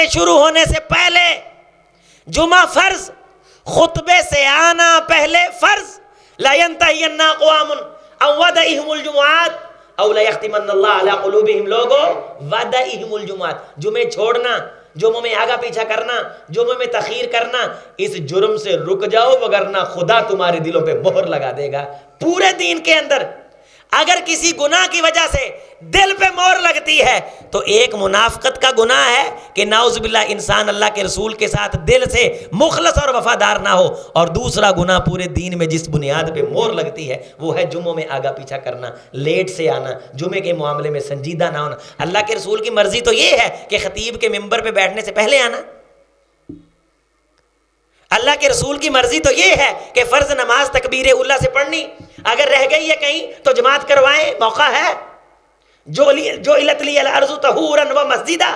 کے شروع ہونے سے پہلے جمعہ فرض، خطبے سے آنا پہلے فرض. لا ينتهين اقوام او ودعهم الجمعات او لا يختمن الله على قلوبهم. لوگوں ودعهم الجمعات، جمعے چھوڑنا، جمعوں میں آگا پیچھا کرنا، جمعوں میں تاخیر کرنا، اس جرم سے رک جاؤ وگرنہ خدا تمہارے دلوں پہ مہر لگا دے گا. پورے دین کے اندر اگر کسی گناہ کی وجہ سے دل پہ مہر لگتی ہے تو ایک منافقت کا گناہ ہے کہ نعوذ باللہ انسان اللہ کے رسول کے ساتھ دل سے مخلص اور وفادار نہ ہو، اور دوسرا گناہ پورے دین میں جس بنیاد پہ مہر لگتی ہے وہ ہے جمعوں میں آگا پیچھا کرنا، لیٹ سے آنا، جمعے کے معاملے میں سنجیدہ نہ ہونا. اللہ کے رسول کی مرضی تو یہ ہے کہ خطیب کے ممبر پہ بیٹھنے سے پہلے آنا. اللہ کے رسول کی مرضی تو یہ ہے کہ فرض نماز تکبیر اولی سے پڑھنی، اگر رہ گئی ہے کہیں تو جماعت کروائیں، موقع ہے. جو علت لی الارض طہورا و مسجدا.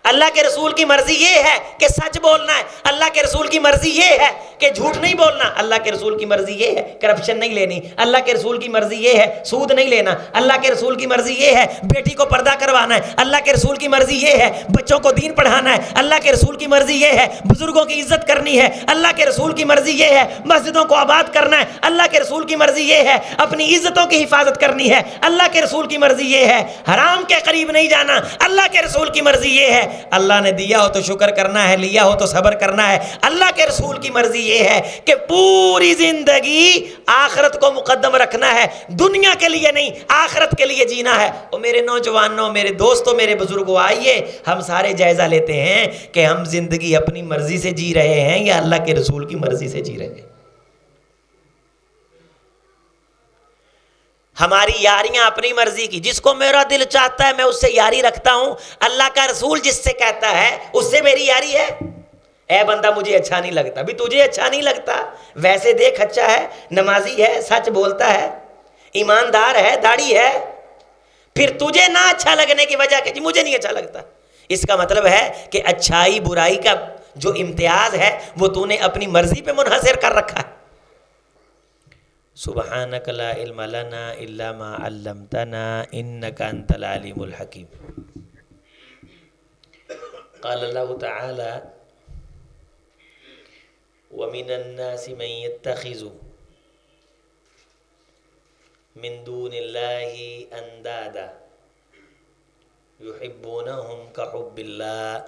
اللہ کے رسول کی مرضی یہ ہے کہ سچ بولنا ہے. اللہ کے رسول کی مرضی یہ ہے کہ جھوٹ نہیں بولنا. اللہ کے رسول کی مرضی یہ ہے کرپشن نہیں لینی. اللہ کے رسول کی مرضی یہ ہے سود نہیں لینا. اللہ کے رسول کی مرضی یہ ہے بیٹی کو پردہ کروانا ہے. اللہ کے رسول کی مرضی یہ ہے بچوں کو دین پڑھانا ہے. اللہ کے رسول کی مرضی یہ ہے بزرگوں کی عزت کرنی ہے. اللہ کے رسول کی مرضی یہ ہے مسجدوں کو آباد کرنا ہے. اللہ کے رسول کی مرضی یہ ہے اپنی عزتوں کی حفاظت کرنی ہے. اللہ کے رسول کی مرضی یہ ہے حرام کے قریب نہیں جانا. اللہ کے رسول کی مرضی یہ ہے اللہ نے دیا ہو تو شکر کرنا ہے، لیا ہو تو صبر کرنا ہے. اللہ کے رسول کی مرضی یہ ہے کہ پوری زندگی آخرت کو مقدم رکھنا ہے، دنیا کے لیے نہیں آخرت کے لیے جینا ہے. اور میرے نوجوانوں، میرے دوستوں، میرے بزرگوں، آئیے ہم سارے جائزہ لیتے ہیں کہ ہم زندگی اپنی مرضی سے جی رہے ہیں یا اللہ کے رسول کی مرضی سے جی رہے ہیں. ہماری یاریاں اپنی مرضی کی، جس کو میرا دل چاہتا ہے میں اس سے یاری رکھتا ہوں. اللہ کا رسول جس سے کہتا ہے اس سے میری یاری ہے. اے بندہ مجھے اچھا نہیں لگتا، بھی تجھے اچھا نہیں لگتا، ویسے دیکھ اچھا ہے، نمازی ہے، سچ بولتا ہے، ایماندار ہے، داڑھی ہے، پھر تجھے نہ اچھا لگنے کی وجہ کہ جی مجھے نہیں اچھا لگتا، اس کا مطلب ہے کہ اچھائی برائی کا جو امتیاز ہے وہ تو نے اپنی مرضی پہ منحصر کر رکھا ہے. سبحانک لا علم لنا الا ما علمتنا انک انت العلیم الحکیم. قال اللہ تعالی ومن الناس من يتخذ من دون الله اندادا يحبونهم كحب الله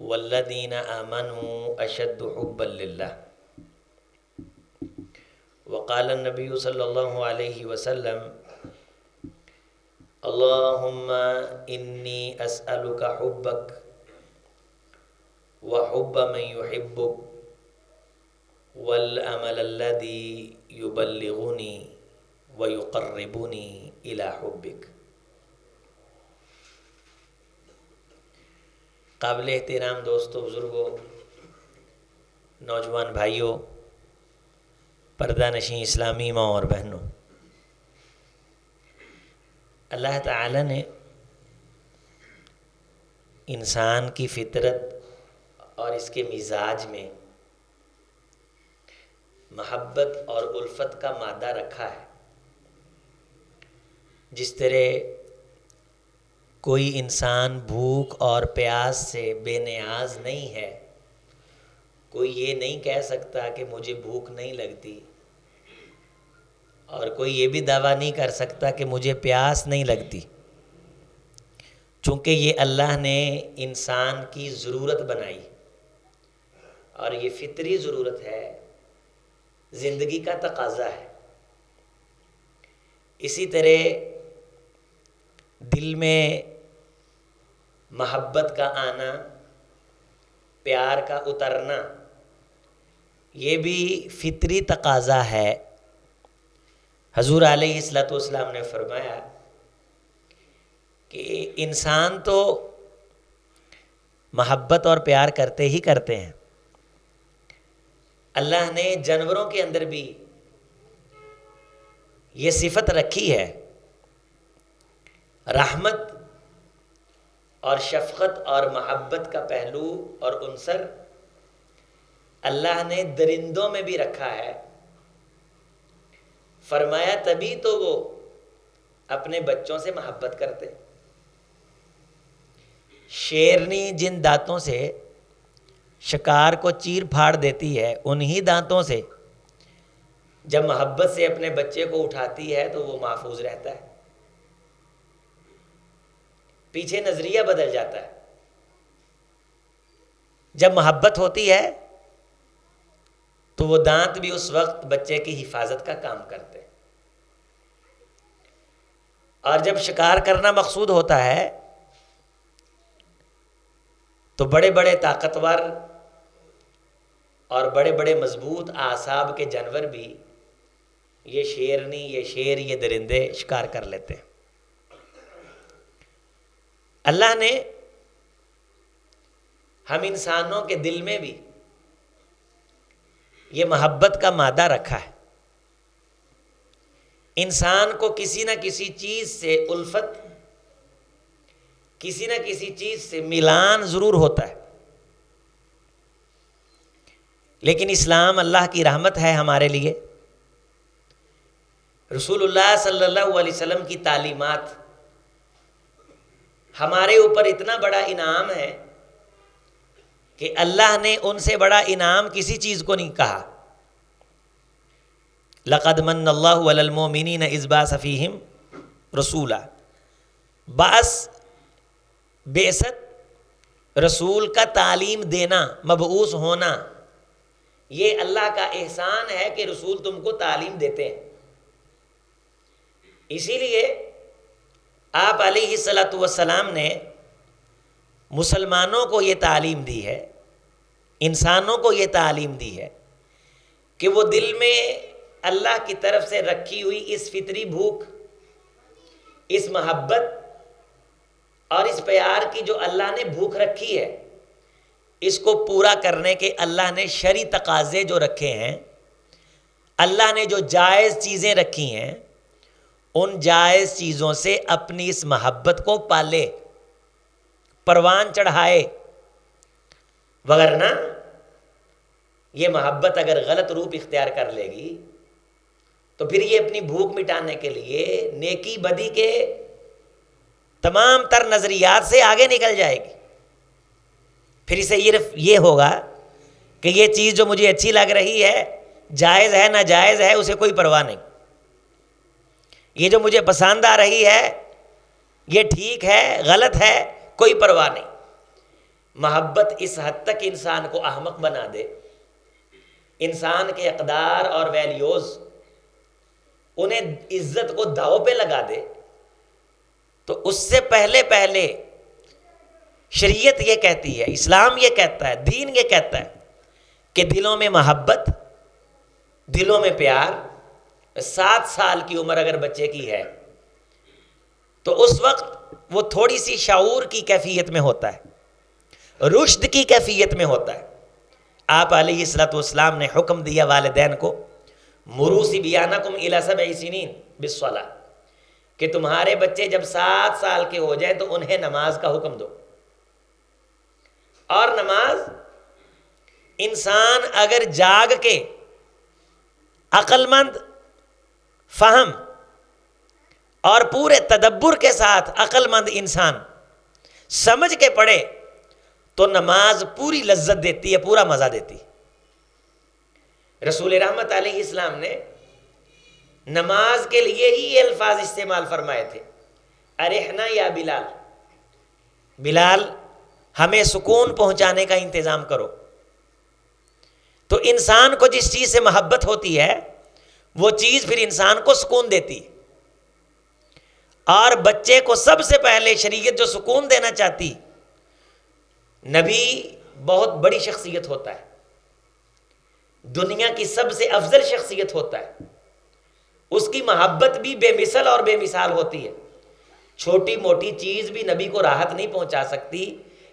والذین آمنوا اشد حبا للہ. وقال النبی صلی اللہ علیہ وسلم اللہم انی اسألک حبک وحب من يحبک والعمل الذي يبلغنی ويقربنی الى حبک. قابل احترام دوستو، بزرگوں، نوجوان بھائیوں، پردہ نشین اسلامی ماں اور بہنوں، اللہ تعالی نے انسان کی فطرت اور اس کے مزاج میں محبت اور الفت کا مادہ رکھا ہے. جس طرح کوئی انسان بھوک اور پیاس سے بے نیاز نہیں ہے، کوئی یہ نہیں کہہ سکتا کہ مجھے بھوک نہیں لگتی، اور کوئی یہ بھی دعویٰ نہیں کر سکتا کہ مجھے پیاس نہیں لگتی، چونکہ یہ اللہ نے انسان کی ضرورت بنائی اور یہ فطری ضرورت ہے، زندگی کا تقاضا ہے. اسی طرح دل میں محبت کا آنا، پیار کا اترنا، یہ بھی فطری تقاضا ہے. حضور علیہ الصلوۃ والسلام نے فرمایا کہ انسان تو محبت اور پیار کرتے ہی کرتے ہیں، اللہ نے جانوروں کے اندر بھی یہ صفت رکھی ہے. رحمت اور شفقت اور محبت کا پہلو اور عنصر اللہ نے درندوں میں بھی رکھا ہے. فرمایا تبھی تو وہ اپنے بچوں سے محبت کرتے. شیرنی جن دانتوں سے شکار کو چیر پھاڑ دیتی ہے، انہی دانتوں سے جب محبت سے اپنے بچے کو اٹھاتی ہے تو وہ محفوظ رہتا ہے، پیچھے نظریہ بدل جاتا ہے۔ جب محبت ہوتی ہے تو وہ دانت بھی اس وقت بچے کی حفاظت کا کام کرتے ہیں، اور جب شکار کرنا مقصود ہوتا ہے تو بڑے بڑے طاقتور اور بڑے بڑے مضبوط اعصاب کے جانور بھی یہ شیرنی، یہ شیر، یہ درندے شکار کر لیتے ہیں۔ اللہ نے ہم انسانوں کے دل میں بھی یہ محبت کا مادہ رکھا ہے۔ انسان کو کسی نہ کسی چیز سے الفت، کسی نہ کسی چیز سے ملان ضرور ہوتا ہے، لیکن اسلام اللہ کی رحمت ہے ہمارے لیے۔ رسول اللہ صلی اللہ علیہ وسلم کی تعلیمات ہمارے اوپر اتنا بڑا انعام ہے کہ اللہ نے ان سے بڑا انعام کسی چیز کو نہیں کہا۔ لقد من اللہ علی المؤمنین اذ بعث فیہم رسولا، بعثت رسول کا تعلیم دینا، مبعوث ہونا، یہ اللہ کا احسان ہے کہ رسول تم کو تعلیم دیتے ہیں۔ اسی لیے آپ علیہ الصلاۃ والسلام نے مسلمانوں کو یہ تعلیم دی ہے، انسانوں کو یہ تعلیم دی ہے کہ وہ دل میں اللہ کی طرف سے رکھی ہوئی اس فطری بھوک، اس محبت اور اس پیار کی جو اللہ نے بھوک رکھی ہے، اس کو پورا کرنے کے اللہ نے شرعی تقاضے جو رکھے ہیں، اللہ نے جو جائز چیزیں رکھی ہیں، ان جائز چیزوں سے اپنی اس محبت کو پالے، پروان چڑھائے، وگرنہ یہ محبت اگر غلط روپ اختیار کر لے گی تو پھر یہ اپنی بھوک مٹانے کے لیے نیکی بدی کے تمام تر نظریات سے آگے نکل جائے گی۔ پھر اسے یہ ہوگا کہ یہ چیز جو مجھے اچھی لگ رہی ہے، جائز ہے ناجائز ہے، اسے کوئی پرواہ نہیں، یہ جو مجھے پسند آ رہی ہے یہ ٹھیک ہے غلط ہے، کوئی پرواہ نہیں۔ محبت اس حد تک انسان کو احمق بنا دے، انسان کے اقدار اور ویلیوز انہیں عزت کو داؤ پہ لگا دے، تو اس سے پہلے شریعت یہ کہتی ہے، اسلام یہ کہتا ہے، دین یہ کہتا ہے کہ دلوں میں محبت، دلوں میں پیار۔ 7 سال کی عمر اگر بچے کی ہے تو اس وقت وہ تھوڑی سی شعور کی کیفیت میں ہوتا ہے، رشد کی کیفیت میں ہوتا ہے۔ آپ علیہ الصلوۃ والسلام نے حکم دیا والدین کو، مروا صبیانکم الی 7 سنین بالصلاۃ، کہ تمہارے بچے جب 7 سال کے ہو جائیں تو انہیں نماز کا حکم دو۔ اور نماز انسان اگر جاگ کے عقل مند، فہم اور پورے تدبر کے ساتھ عقل مند انسان سمجھ کے پڑھے تو نماز پوری لذت دیتی ہے، پورا مزہ دیتی ہے۔ رسول رحمت علیہ السلام نے نماز کے لیے ہی یہ الفاظ استعمال فرمائے تھے، ارحنا یا بلال، بلال ہمیں سکون پہنچانے کا انتظام کرو۔ تو انسان کو جس چیز سے محبت ہوتی ہے وہ چیز پھر انسان کو سکون دیتی، اور بچے کو سب سے پہلے شریعت جو سکون دینا چاہتی، نبی بہت بڑی شخصیت ہوتا ہے، دنیا کی سب سے افضل شخصیت ہوتا ہے، اس کی محبت بھی بے مثل اور بے مثال ہوتی ہے۔ چھوٹی موٹی چیز بھی نبی کو راحت نہیں پہنچا سکتی،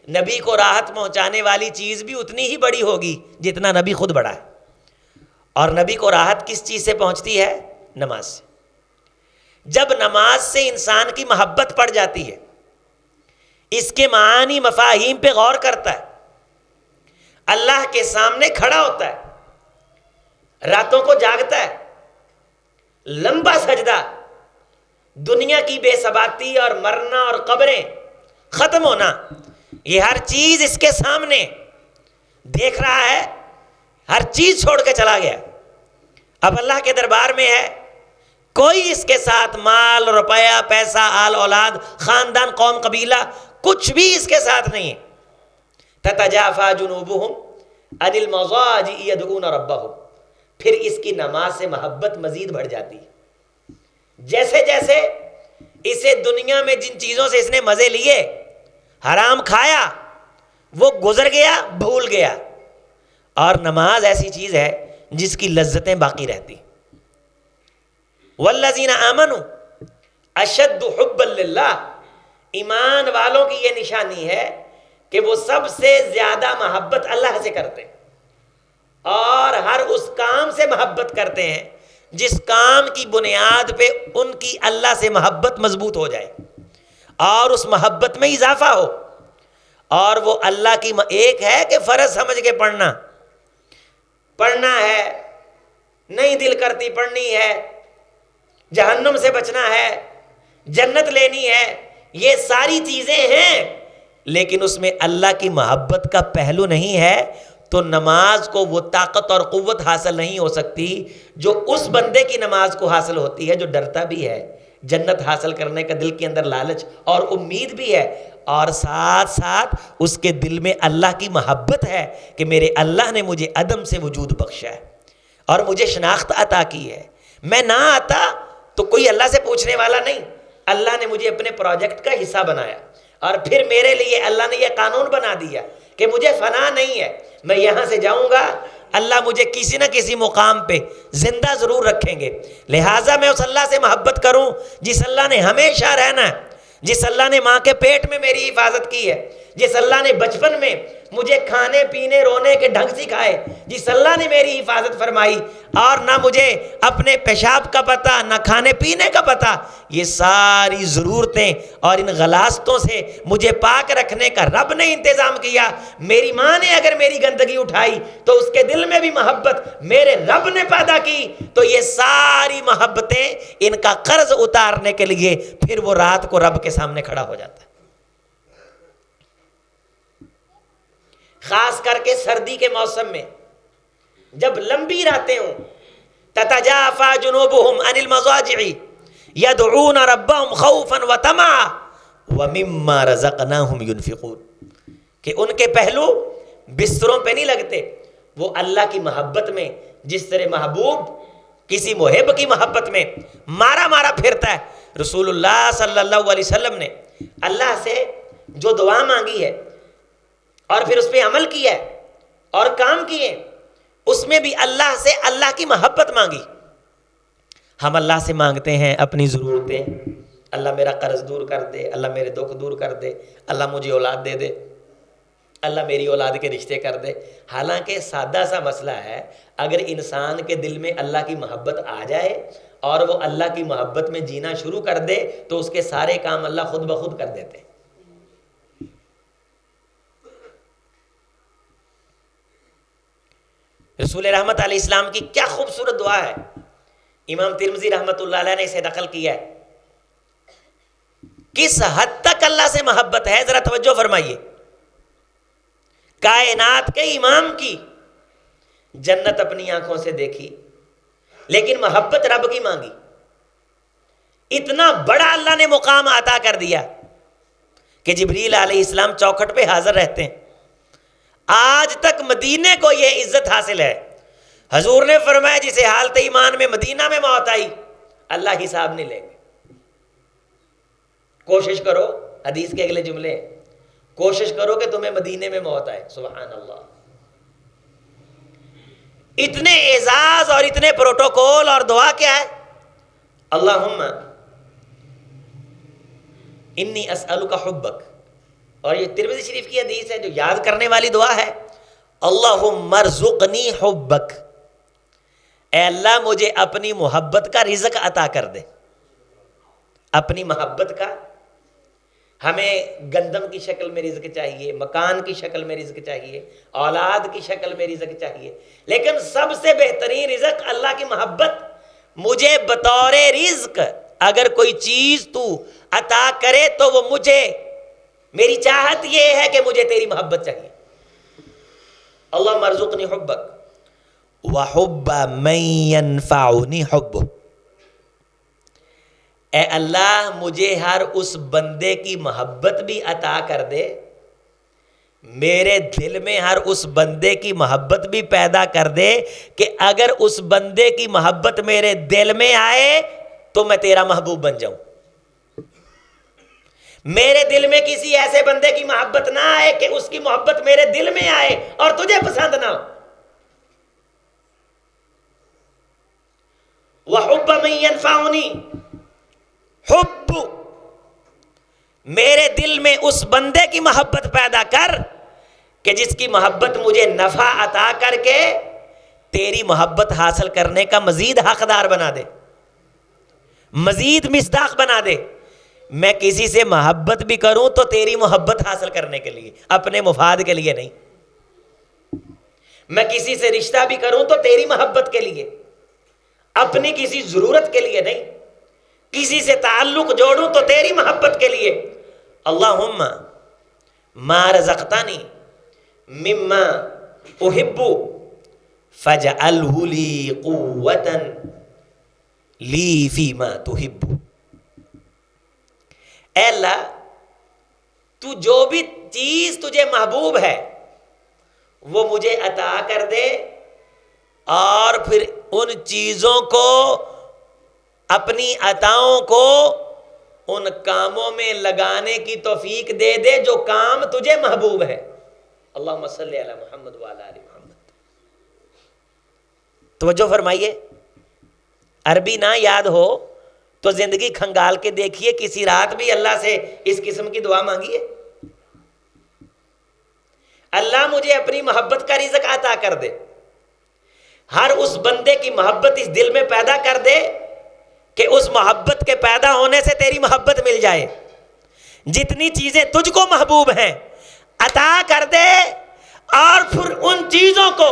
نبی کو راحت پہنچانے والی چیز بھی اتنی ہی بڑی ہوگی جتنا نبی خود بڑا ہے۔ اور نبی کو راحت کس چیز سے پہنچتی ہے؟ نماز سے۔ جب نماز سے انسان کی محبت پڑ جاتی ہے، اس کے معانی مفاہیم پہ غور کرتا ہے، اللہ کے سامنے کھڑا ہوتا ہے، راتوں کو جاگتا ہے، لمبا سجدہ، دنیا کی بے ثباتی اور مرنا اور قبریں ختم ہونا، یہ ہر چیز اس کے سامنے دیکھ رہا ہے، ہر چیز چھوڑ کے چلا گیا، اب اللہ کے دربار میں ہے، کوئی اس کے ساتھ مال، روپیہ، پیسہ، آل اولاد، خاندان، قوم، قبیلہ، کچھ بھی اس کے ساتھ نہیں ہے۔ تتجافا جنوبهم عن المضاجع يدعون ربهم، پھر اس کی نماز سے محبت مزید بڑھ جاتی ہے۔ جیسے جیسے اسے دنیا میں جن چیزوں سے اس نے مزے لیے، حرام کھایا، وہ گزر گیا، بھول گیا، اور نماز ایسی چیز ہے جس کی لذتیں باقی رہتی۔ والذین آمنوا اشد حبا للہ، ایمان والوں کی یہ نشانی ہے کہ وہ سب سے زیادہ محبت اللہ سے کرتے ہیں، اور ہر اس کام سے محبت کرتے ہیں جس کام کی بنیاد پہ ان کی اللہ سے محبت مضبوط ہو جائے اور اس محبت میں اضافہ ہو۔ اور وہ اللہ کی ایک ہے کہ فرض سمجھ کے پڑھنا ہے، نہیں دل کرتی پڑھنی ہے، جہنم سے بچنا ہے، جنت لینی ہے، یہ ساری چیزیں ہیں، لیکن اس میں اللہ کی محبت کا پہلو نہیں ہے، تو نماز کو وہ طاقت اور قوت حاصل نہیں ہو سکتی جو اس بندے کی نماز کو حاصل ہوتی ہے جو ڈرتا بھی ہے، جنت حاصل کرنے کا دل کے اندر لالچ اور امید بھی ہے، اور ساتھ ساتھ اس کے دل میں اللہ کی محبت ہے کہ میرے اللہ نے مجھے عدم سے وجود بخشا ہے اور مجھے شناخت عطا کی ہے، میں نہ آتا تو کوئی اللہ سے پوچھنے والا نہیں، اللہ نے مجھے اپنے پروجیکٹ کا حصہ بنایا، اور پھر میرے لیے اللہ نے یہ قانون بنا دیا کہ مجھے فنا نہیں ہے، میں یہاں سے جاؤں گا، اللہ مجھے کسی نہ کسی مقام پہ زندہ ضرور رکھیں گے، لہٰذا میں اس اللہ سے محبت کروں جس اللہ نے ہمیشہ رہنا ہے، جس اللہ نے ماں کے پیٹ میں میری حفاظت کی ہے، جس اللہ نے بچپن میں مجھے کھانے پینے رونے کے ڈھنگ سکھائے، جس اللہ نے میری حفاظت فرمائی، اور نہ مجھے اپنے پیشاب کا پتہ نہ کھانے پینے کا پتہ، یہ ساری ضرورتیں اور ان غلاستوں سے مجھے پاک رکھنے کا رب نے انتظام کیا۔ میری ماں نے اگر میری گندگی اٹھائی تو اس کے دل میں بھی محبت میرے رب نے پیدا کی، تو یہ ساری محبتیں ان کا قرض اتارنے کے لیے پھر وہ رات کو رب کے سامنے کھڑا ہو جاتا ہے، خاص کر کے سردی کے موسم میں جب لمبی راتیں ہوں۔ تتجافا جنوبهم عن المضاجع يدعون ربهم خوفا وطمعا ومما رزقناهم ينفقون، کہ ان کے پہلو بستروں پہ نہیں لگتے، وہ اللہ کی محبت میں جس طرح محبوب کسی محب کی محبت میں مارا پھرتا ہے۔ رسول اللہ صلی اللہ علیہ وسلم نے اللہ سے جو دعا مانگی ہے اور پھر اس پہ عمل کیا ہے اور کام کیے، اس میں بھی اللہ سے اللہ کی محبت مانگی۔ ہم اللہ سے مانگتے ہیں اپنی ضرورتیں، اللہ میرا قرض دور کر دے، اللہ میرے دکھ دور کر دے، اللہ مجھے اولاد دے دے، اللہ میری اولاد کے رشتے کر دے۔ حالانکہ سادہ سا مسئلہ ہے، اگر انسان کے دل میں اللہ کی محبت آ جائے اور وہ اللہ کی محبت میں جینا شروع کر دے تو اس کے سارے کام اللہ خود بخود کر دیتے ہیں۔ رسول رحمت علیہ السلام کی کیا خوبصورت دعا ہے، امام ترمذی رحمت اللہ علیہ نے اسے نقل کیا ہے۔ کس حد تک اللہ سے محبت ہے ذرا توجہ فرمائیے۔ کائنات کے امام کی جنت اپنی آنکھوں سے دیکھی لیکن محبت رب کی مانگی، اتنا بڑا اللہ نے مقام عطا کر دیا کہ جبریل علیہ السلام چوکھٹ پہ حاضر رہتے ہیں۔ آج تک مدینے کو یہ عزت حاصل ہے۔ حضور نے فرمایا جسے حالت ایمان میں مدینہ میں موت آئی اللہ حساب نہیں لیں گے۔ کوشش کرو، حدیث کے اگلے جملے، کوشش کرو کہ تمہیں مدینے میں موت آئے۔ سبحان اللہ، اتنے اعزاز اور اتنے پروٹوکول، اور دعا کیا ہے؟ اللہم انی اسألک حبک، اور یہ ترمذی شریف کی حدیث ہے جو یاد کرنے والی دعا ہے۔ اللہم ارزقنی حبک، اے اللہ مجھے اپنی محبت کا رزق عطا کر دے۔ اپنی محبت کا، ہمیں گندم کی شکل میں رزق چاہیے، مکان کی شکل میں رزق چاہیے، اولاد کی شکل میں رزق چاہیے، لیکن سب سے بہترین رزق اللہ کی محبت۔ مجھے بطور رزق اگر کوئی چیز تو عطا کرے تو وہ مجھے میری چاہت یہ ہے کہ مجھے تیری محبت چاہیے. اللہم ارزقنی حبک وحب من ینفعنی حبہ. اے اللہ مجھے ہر اس بندے کی محبت بھی عطا کر دے، میرے دل میں ہر اس بندے کی محبت بھی پیدا کر دے کہ اگر اس بندے کی محبت میرے دل میں آئے تو میں تیرا محبوب بن جاؤں. میرے دل میں کسی ایسے بندے کی محبت نہ آئے کہ اس کی محبت میرے دل میں آئے اور تجھے پسند نہ ہو. وحب من ینفعنی، حب، میرے دل میں اس بندے کی محبت پیدا کر کہ جس کی محبت مجھے نفع عطا کر کے تیری محبت حاصل کرنے کا مزید حقدار بنا دے، مزید مصداق بنا دے. میں کسی سے محبت بھی کروں تو تیری محبت حاصل کرنے کے لیے، اپنے مفاد کے لیے نہیں. میں کسی سے رشتہ بھی کروں تو تیری محبت کے لیے، اپنی کسی ضرورت کے لیے نہیں. کسی سے تعلق جوڑوں تو تیری محبت کے لیے. اللہم ما رزقتنی مما احب فاجعلہ لی قوتا لی فیما تحب. اے اللہ تو جو بھی چیز تجھے محبوب ہے وہ مجھے عطا کر دے، اور پھر ان چیزوں کو، اپنی عطاؤں کو ان کاموں میں لگانے کی توفیق دے دے جو کام تجھے محبوب ہے. اللہم صلی علی محمد وعلی آل محمد. توجہ فرمائیے، عربی نہ یاد ہو تو زندگی کھنگال کے دیکھیے، کسی رات بھی اللہ سے اس قسم کی دعا مانگیے، اللہ مجھے اپنی محبت کا رزق عطا کر دے. ہر اس بندے کی محبت اس دل میں پیدا کر دے کہ اس محبت کے پیدا ہونے سے تیری محبت مل جائے. جتنی چیزیں تجھ کو محبوب ہیں عطا کر دے، اور پھر ان چیزوں کو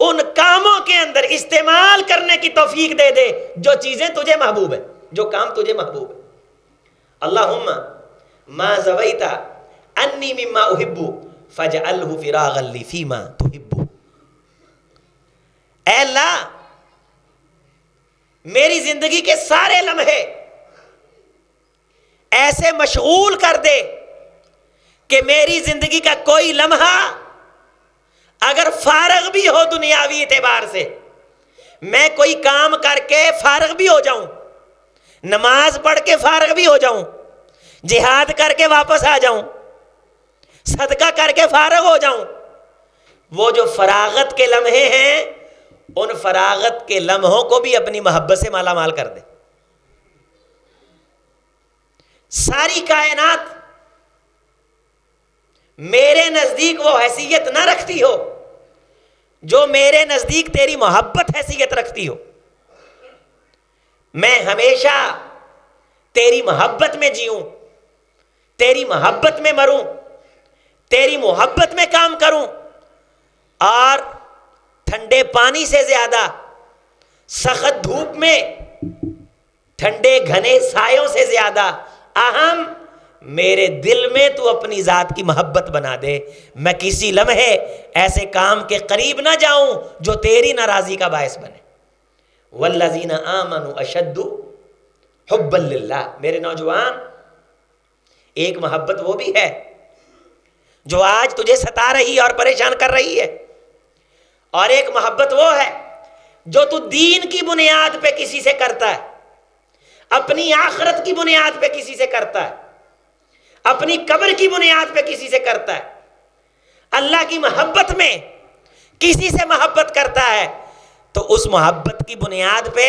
ان کاموں کے اندر استعمال کرنے کی توفیق دے دے جو چیزیں تجھے محبوب ہیں، جو کام تجھے محبوب ہے. اللہم ما زویت انی مما احب فاجعلہ فراغا لی فیما تحب. اے اللہ میری زندگی کے سارے لمحے ایسے مشغول کر دے کہ میری زندگی کا کوئی لمحہ اگر فارغ بھی ہو دنیاوی اعتبار سے، میں کوئی کام کر کے فارغ بھی ہو جاؤں، نماز پڑھ کے فارغ بھی ہو جاؤں، جہاد کر کے واپس آ جاؤں، صدقہ کر کے فارغ ہو جاؤں، وہ جو فراغت کے لمحے ہیں ان فراغت کے لمحوں کو بھی اپنی محبت سے مالا مال کر دے. ساری کائنات میرے نزدیک وہ حیثیت نہ رکھتی ہو جو میرے نزدیک تیری محبت حیثیت رکھتی ہو. میں ہمیشہ تیری محبت میں جیوں، تیری محبت میں مروں، تیری محبت میں کام کروں، اور ٹھنڈے پانی سے زیادہ، سخت دھوپ میں ٹھنڈے گھنے سایوں سے زیادہ اہم میرے دل میں تو اپنی ذات کی محبت بنا دے. میں کسی لمحے ایسے کام کے قریب نہ جاؤں جو تیری ناراضی کا باعث بنے. والذین آمنوا اشد حبا للہ. میرے نوجوان، ایک محبت وہ بھی ہے جو آج تجھے ستا رہی اور پریشان کر رہی ہے، اور ایک محبت وہ ہے جو تو دین کی بنیاد پہ کسی سے کرتا ہے، اپنی آخرت کی بنیاد پہ کسی سے کرتا ہے، اپنی قبر کی بنیاد پہ کسی سے کرتا ہے. اللہ کی محبت میں کسی سے محبت کرتا ہے تو اس محبت کی بنیاد پہ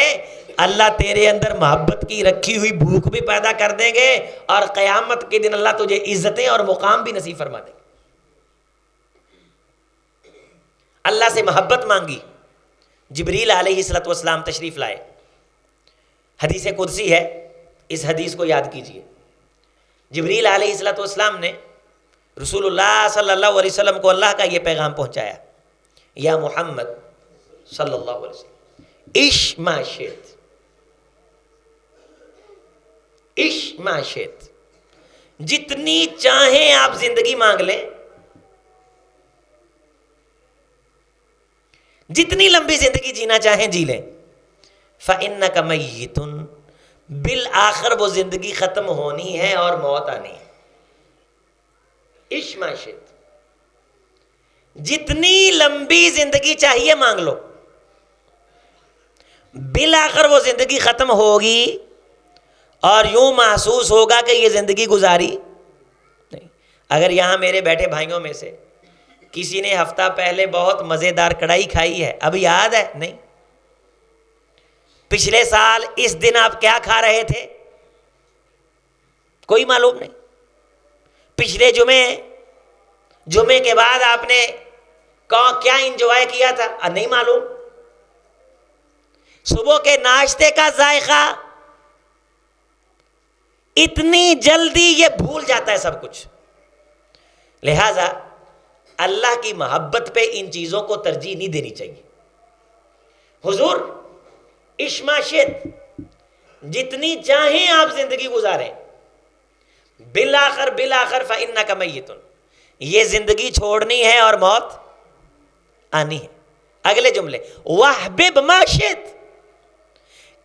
اللہ تیرے اندر محبت کی رکھی ہوئی بھوک بھی پیدا کر دیں گے، اور قیامت کے دن اللہ تجھے عزتیں اور مقام بھی نصیب فرما دیں گے. اللہ سے محبت مانگی، جبریل علیہ السلام تشریف لائے. حدیث قدسی ہے، اس حدیث کو یاد کیجئے. جبریل علیہ السلام نے رسول اللہ صلی اللہ علیہ وسلم کو اللہ کا یہ پیغام پہنچایا: یا محمد صلی اللہ علیہ وسلم، عش ما شئت، عش ما شئت، جتنی چاہیں آپ زندگی مانگ لیں، جتنی لمبی زندگی جینا چاہیں جی لیں، فَإِنَّكَ مَيِّتٌ، بالآخر وہ زندگی ختم ہونی ہے اور موت آنی ہے. عِشْ مَا شِئْتَ، جتنی لمبی زندگی چاہیے مانگ لو، بالآخر وہ زندگی ختم ہوگی اور یوں محسوس ہوگا کہ یہ زندگی گزاری نہیں. اگر یہاں میرے بیٹھے بھائیوں میں سے کسی نے ہفتہ پہلے بہت مزیدار کڑھائی کھائی ہے، اب یاد ہے؟ نہیں. پچھلے سال اس دن آپ کیا کھا رہے تھے؟ کوئی معلوم نہیں. پچھلے جمعے کے بعد آپ نے کیا انجوائے کیا تھا؟ نہیں معلوم. صبح کے ناشتے کا ذائقہ اتنی جلدی یہ بھول جاتا ہے سب کچھ. لہذا اللہ کی محبت پہ ان چیزوں کو ترجیح نہیں دینی چاہیے. حضور عِشْ مَا شِئْتَ، جتنی چاہیں آپ زندگی گزاریں، بالآخر فَإِنَّكَ مَيِّتٌ، یہ زندگی چھوڑنی ہے اور موت آنی ہے. اگلے جملے وَاحْبِبْ مَا شِئْتَ،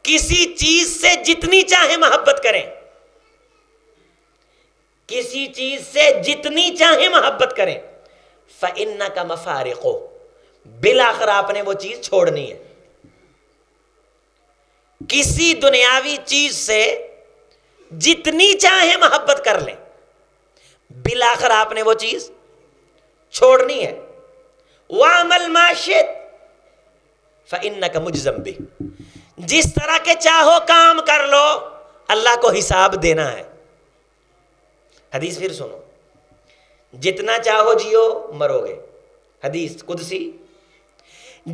کسی چیز سے جتنی چاہیں محبت کریں، کسی چیز سے جتنی چاہیں محبت کریں، فَإِنَّكَ مَفَارِقُ، بالآخر آپ نے وہ چیز چھوڑنی ہے. کسی دنیاوی چیز سے جتنی چاہیں محبت کر لیں، بالآخر آپ نے وہ چیز چھوڑنی ہے. وَعْمَلْ مَا شِئْتَ فَإِنَّكَ مُجْزَمْ بِهِ، جس طرح کے چاہو کام کر لو، اللہ کو حساب دینا ہے. حدیث پھر سنو، جتنا چاہو جیو مرو گے. حدیث قدسی،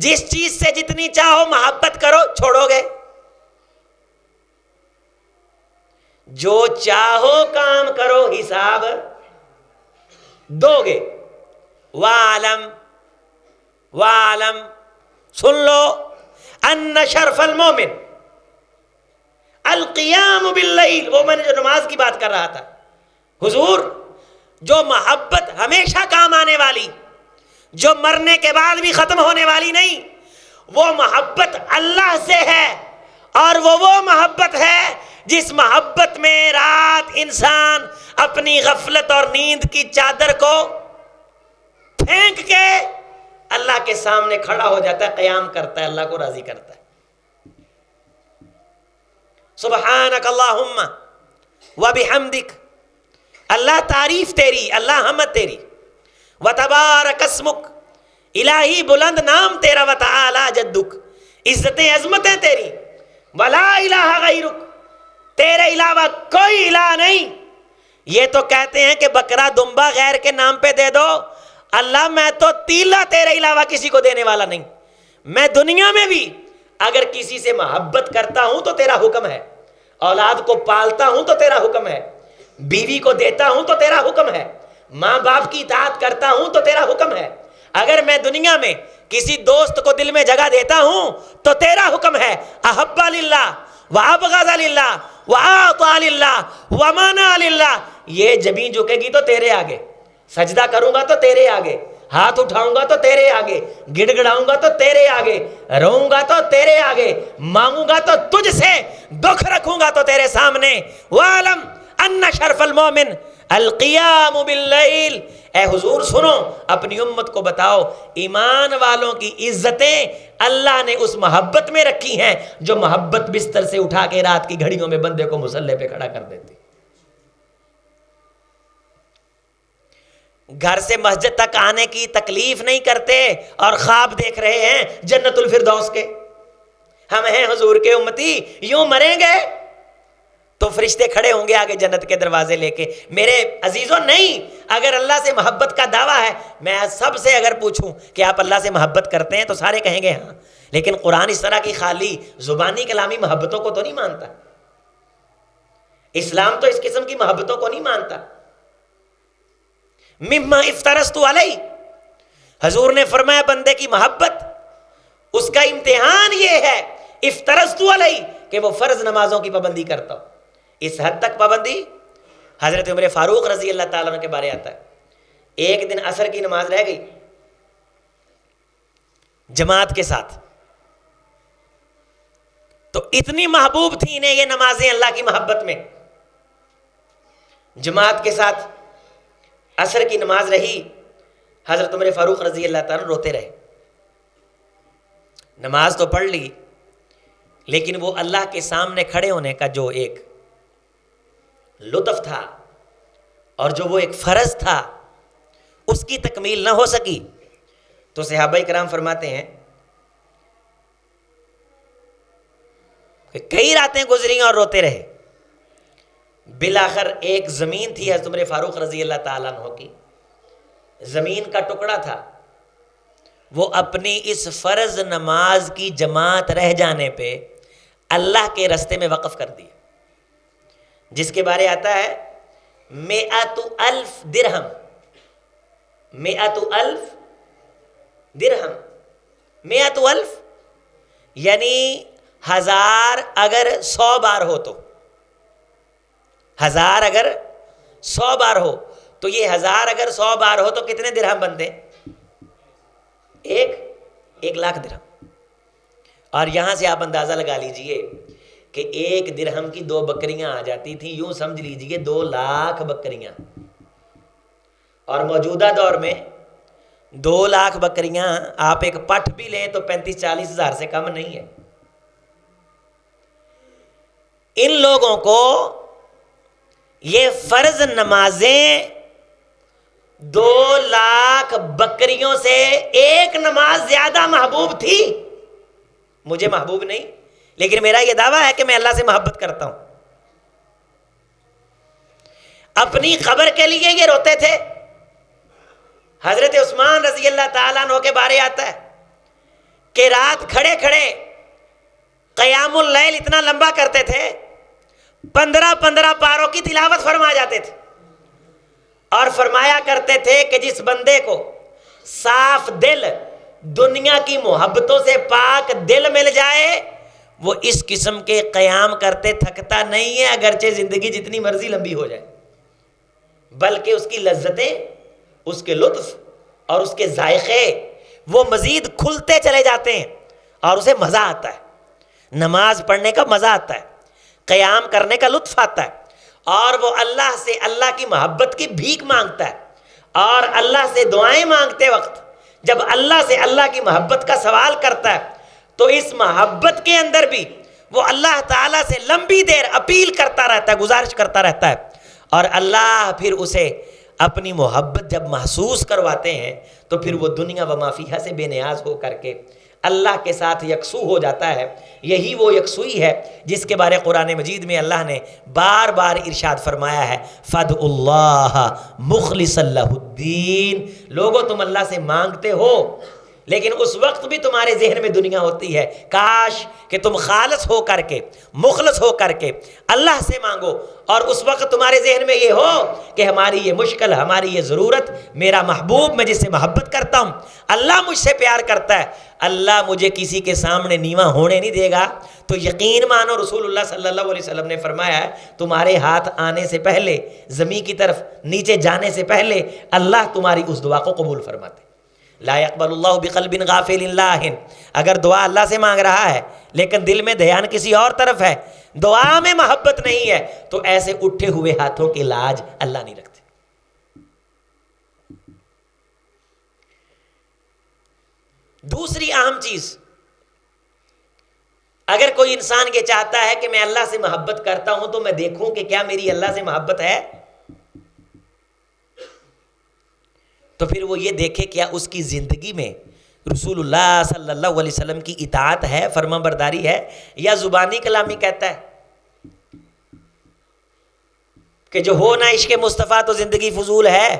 جس چیز سے جتنی چاہو محبت کرو چھوڑو گے، جو چاہو کام کرو حساب دو گے. وَعَلَمْ، سن لو، ان شرف المومن القیام باللیل، وہ میں نے جو نماز کی بات کر رہا تھا. حضور جو محبت ہمیشہ کام آنے والی، جو مرنے کے بعد بھی ختم ہونے والی نہیں، وہ محبت اللہ سے ہے. اور وہ محبت ہے جس محبت میں رات انسان اپنی غفلت اور نیند کی چادر کو پھینک کے اللہ کے سامنے کھڑا ہو جاتا ہے، قیام کرتا ہے، اللہ کو راضی کرتا ہے. سبحانک اللہم وبحمدک، اللہ تعریف تیری، اللہ حمد تیری. وتبارک اسمک، الہی بلند نام تیرا. وتعالی جدک، عزتیں عظمتیں تیری. ولا الہ غیرک، تیرے علاوہ کوئی الہ نہیں. یہ تو کہتے ہیں کہ بکرا دمبا غیر کے نام پہ دے دو. اللہ میں تو تیلا تیرے علاوہ کسی کو دینے والا نہیں. میں دنیا میں بھی اگر کسی سے محبت کرتا ہوں تو تیرا حکم ہے، اولاد کو پالتا ہوں تو تیرا حکم ہے، بیوی کو دیتا ہوں تو تیرا حکم ہے، ماں باپ کی اطاعت کرتا ہوں تو تیرا حکم ہے. اگر میں دنیا میں کسی دوست کو دل میں جگہ دیتا ہوں تو تیرا حکم ہے. احب للہ وابغض للہ واعطى للہ ومنع للہ. یہ جبیں جھکے گی تو تیرے آگے، سجدہ کروں گا تو تیرے آگے، ہاتھ اٹھاؤں گا تو تیرے آگے، گڑ گڑاؤں گا تو تیرے آگے، روؤں گا تو تیرے آگے، مانگوں گا تو تجھ سے، دکھ رکھوں گا تو تیرے سامنے. وَعَلَمْ أَنَّ شَرْفَ الْمُؤْمِنِ الْقِيَامُ بِاللَّيْلِ. اے حضور سنو، اپنی امت کو بتاؤ، ایمان والوں کی عزتیں اللہ نے اس محبت میں رکھی ہیں جو محبت بستر سے اٹھا کے رات کی گھڑیوں میں بندے کو مصلی پہ کھڑا کر دیتی. گھر سے مسجد تک آنے کی تکلیف نہیں کرتے اور خواب دیکھ رہے ہیں جنت الفردوس کے. ہم ہیں حضور کے امتی، یوں مریں گے تو فرشتے کھڑے ہوں گے آگے جنت کے دروازے لے کے. میرے عزیزوں نہیں، اگر اللہ سے محبت کا دعویٰ ہے، میں سب سے اگر پوچھوں کہ آپ اللہ سے محبت کرتے ہیں تو سارے کہیں گے ہاں. لیکن قرآن اس طرح کی خالی زبانی کلامی محبتوں کو تو نہیں مانتا. اسلام تو اس قسم کی محبتوں کو نہیں مانتا. مما افترضت علیہ، حضور نے فرمایا بندے کی محبت اس کا امتحان یہ ہے افترضت علیہ کہ وہ فرض نمازوں کی پابندی کرتا ہو. اس حد تک پابندی حضرت عمر فاروق رضی اللہ تعالیٰ عنہ کے بارے آتا ہے، ایک دن عصر کی نماز رہ گئی جماعت کے ساتھ، تو اتنی محبوب تھی انہیں یہ نمازیں اللہ کی محبت میں، جماعت کے ساتھ عصر کی نماز رہی، حضرت عمر فاروق رضی اللہ تعالیٰ روتے رہے، نماز تو پڑھ لی لیکن وہ اللہ کے سامنے کھڑے ہونے کا جو ایک لطف تھا اور جو وہ ایک فرض تھا اس کی تکمیل نہ ہو سکی، تو صحابہ کرام فرماتے ہیں کہ کئی راتیں گزری اور روتے رہے، بالآخر ایک زمین تھی حضرت عمر فاروق رضی اللہ تعالیٰ عنہ کی، زمین کا ٹکڑا تھا، وہ اپنی اس فرض نماز کی جماعت رہ جانے پہ اللہ کے رستے میں وقف کر دی، جس کے بارے آتا ہے 100,000 درہم، 100,000 درہم، 100,000 یعنی 1000 اگر 100 بار ہو تو 1000 اگر 100 بار ہو تو یہ 1000 اگر 100 بار ہو تو کتنے درہم بنتے؟ 1 لاکھ درہم۔ اور یہاں سے آپ اندازہ لگا لیجئے کہ 1 درہم کی 2 بکریاں آ جاتی تھیں، یوں سمجھ لیجئے 2 لاکھ بکریاں، اور موجودہ دور میں 2 لاکھ بکریاں آپ ایک پٹھ بھی لیں تو 35-40 ہزار سے کم نہیں ہے۔ ان لوگوں کو یہ فرض نمازیں 2 لاکھ بکریوں سے ایک نماز زیادہ محبوب تھی، مجھے محبوب نہیں، لیکن میرا یہ دعویٰ ہے کہ میں اللہ سے محبت کرتا ہوں۔ اپنی خبر کے لیے یہ روتے تھے۔ حضرت عثمان رضی اللہ تعالیٰ عنہ کے بارے آتا ہے کہ رات کھڑے کھڑے قیام اللیل اتنا لمبا کرتے تھے، 15 پاروں کی تلاوت فرما جاتے تھے، اور فرمایا کرتے تھے کہ جس بندے کو صاف دل، دنیا کی محبتوں سے پاک دل مل جائے وہ اس قسم کے قیام کرتے تھکتا نہیں ہے، اگرچہ زندگی جتنی مرضی لمبی ہو جائے، بلکہ اس کی لذتیں، اس کے لطف اور اس کے ذائقے وہ مزید کھلتے چلے جاتے ہیں اور اسے مزہ آتا ہے، نماز پڑھنے کا مزہ آتا ہے، قیام کرنے کا لطف آتا ہے، اور وہ اللہ سے اللہ کی محبت کی بھیک مانگتا ہے، اور اللہ سے دعائیں مانگتے وقت جب اللہ سے اللہ کی محبت کا سوال کرتا ہے تو اس محبت کے اندر بھی وہ اللہ تعالیٰ سے لمبی دیر اپیل کرتا رہتا ہے، گزارش کرتا رہتا ہے، اور اللہ پھر اسے اپنی محبت جب محسوس کرواتے ہیں تو پھر وہ دنیا و ما فیہا سے بے نیاز ہو کر کے اللہ کے ساتھ یکسو ہو جاتا ہے۔ یہی وہ یکسوئی ہے جس کے بارے قرآن مجید میں اللہ نے بار بار ارشاد فرمایا ہے، فَادْعُوا اللَّهَ مُخْلِصًا لَهُ الدِّينَ۔ لوگوں تم اللہ سے مانگتے ہو لیکن اس وقت بھی تمہارے ذہن میں دنیا ہوتی ہے، کاش کہ تم خالص ہو کر کے، مخلص ہو کر کے اللہ سے مانگو، اور اس وقت تمہارے ذہن میں یہ ہو کہ ہماری یہ مشکل، ہماری یہ ضرورت، میرا محبوب میں جس سے محبت کرتا ہوں، اللہ مجھ سے پیار کرتا ہے، اللہ مجھے کسی کے سامنے نیواں ہونے نہیں دے گا، تو یقین مانو رسول اللہ صلی اللہ علیہ وسلم نے فرمایا ہے تمہارے ہاتھ آنے سے پہلے، زمین کی طرف نیچے جانے سے پہلے اللہ تمہاری اس دعا کو قبول فرماتے۔ لا يقبل اللہ بقلب غافل لاہن، اگر دعا اللہ سے مانگ رہا ہے لیکن دل میں دھیان کسی اور طرف ہے، دعا میں محبت نہیں ہے، تو ایسے اٹھے ہوئے ہاتھوں کی لاج اللہ نہیں رکھتے۔ دوسری اہم چیز، اگر کوئی انسان یہ چاہتا ہے کہ میں اللہ سے محبت کرتا ہوں تو میں دیکھوں کہ کیا میری اللہ سے محبت ہے، تو پھر وہ یہ دیکھے کیا اس کی زندگی میں رسول اللہ صلی اللہ علیہ وسلم کی اطاعت ہے، فرما برداری ہے، یا زبانی کلامی کہتا ہے کہ جو ہو نہ عشق مصطفیٰ تو زندگی فضول ہے،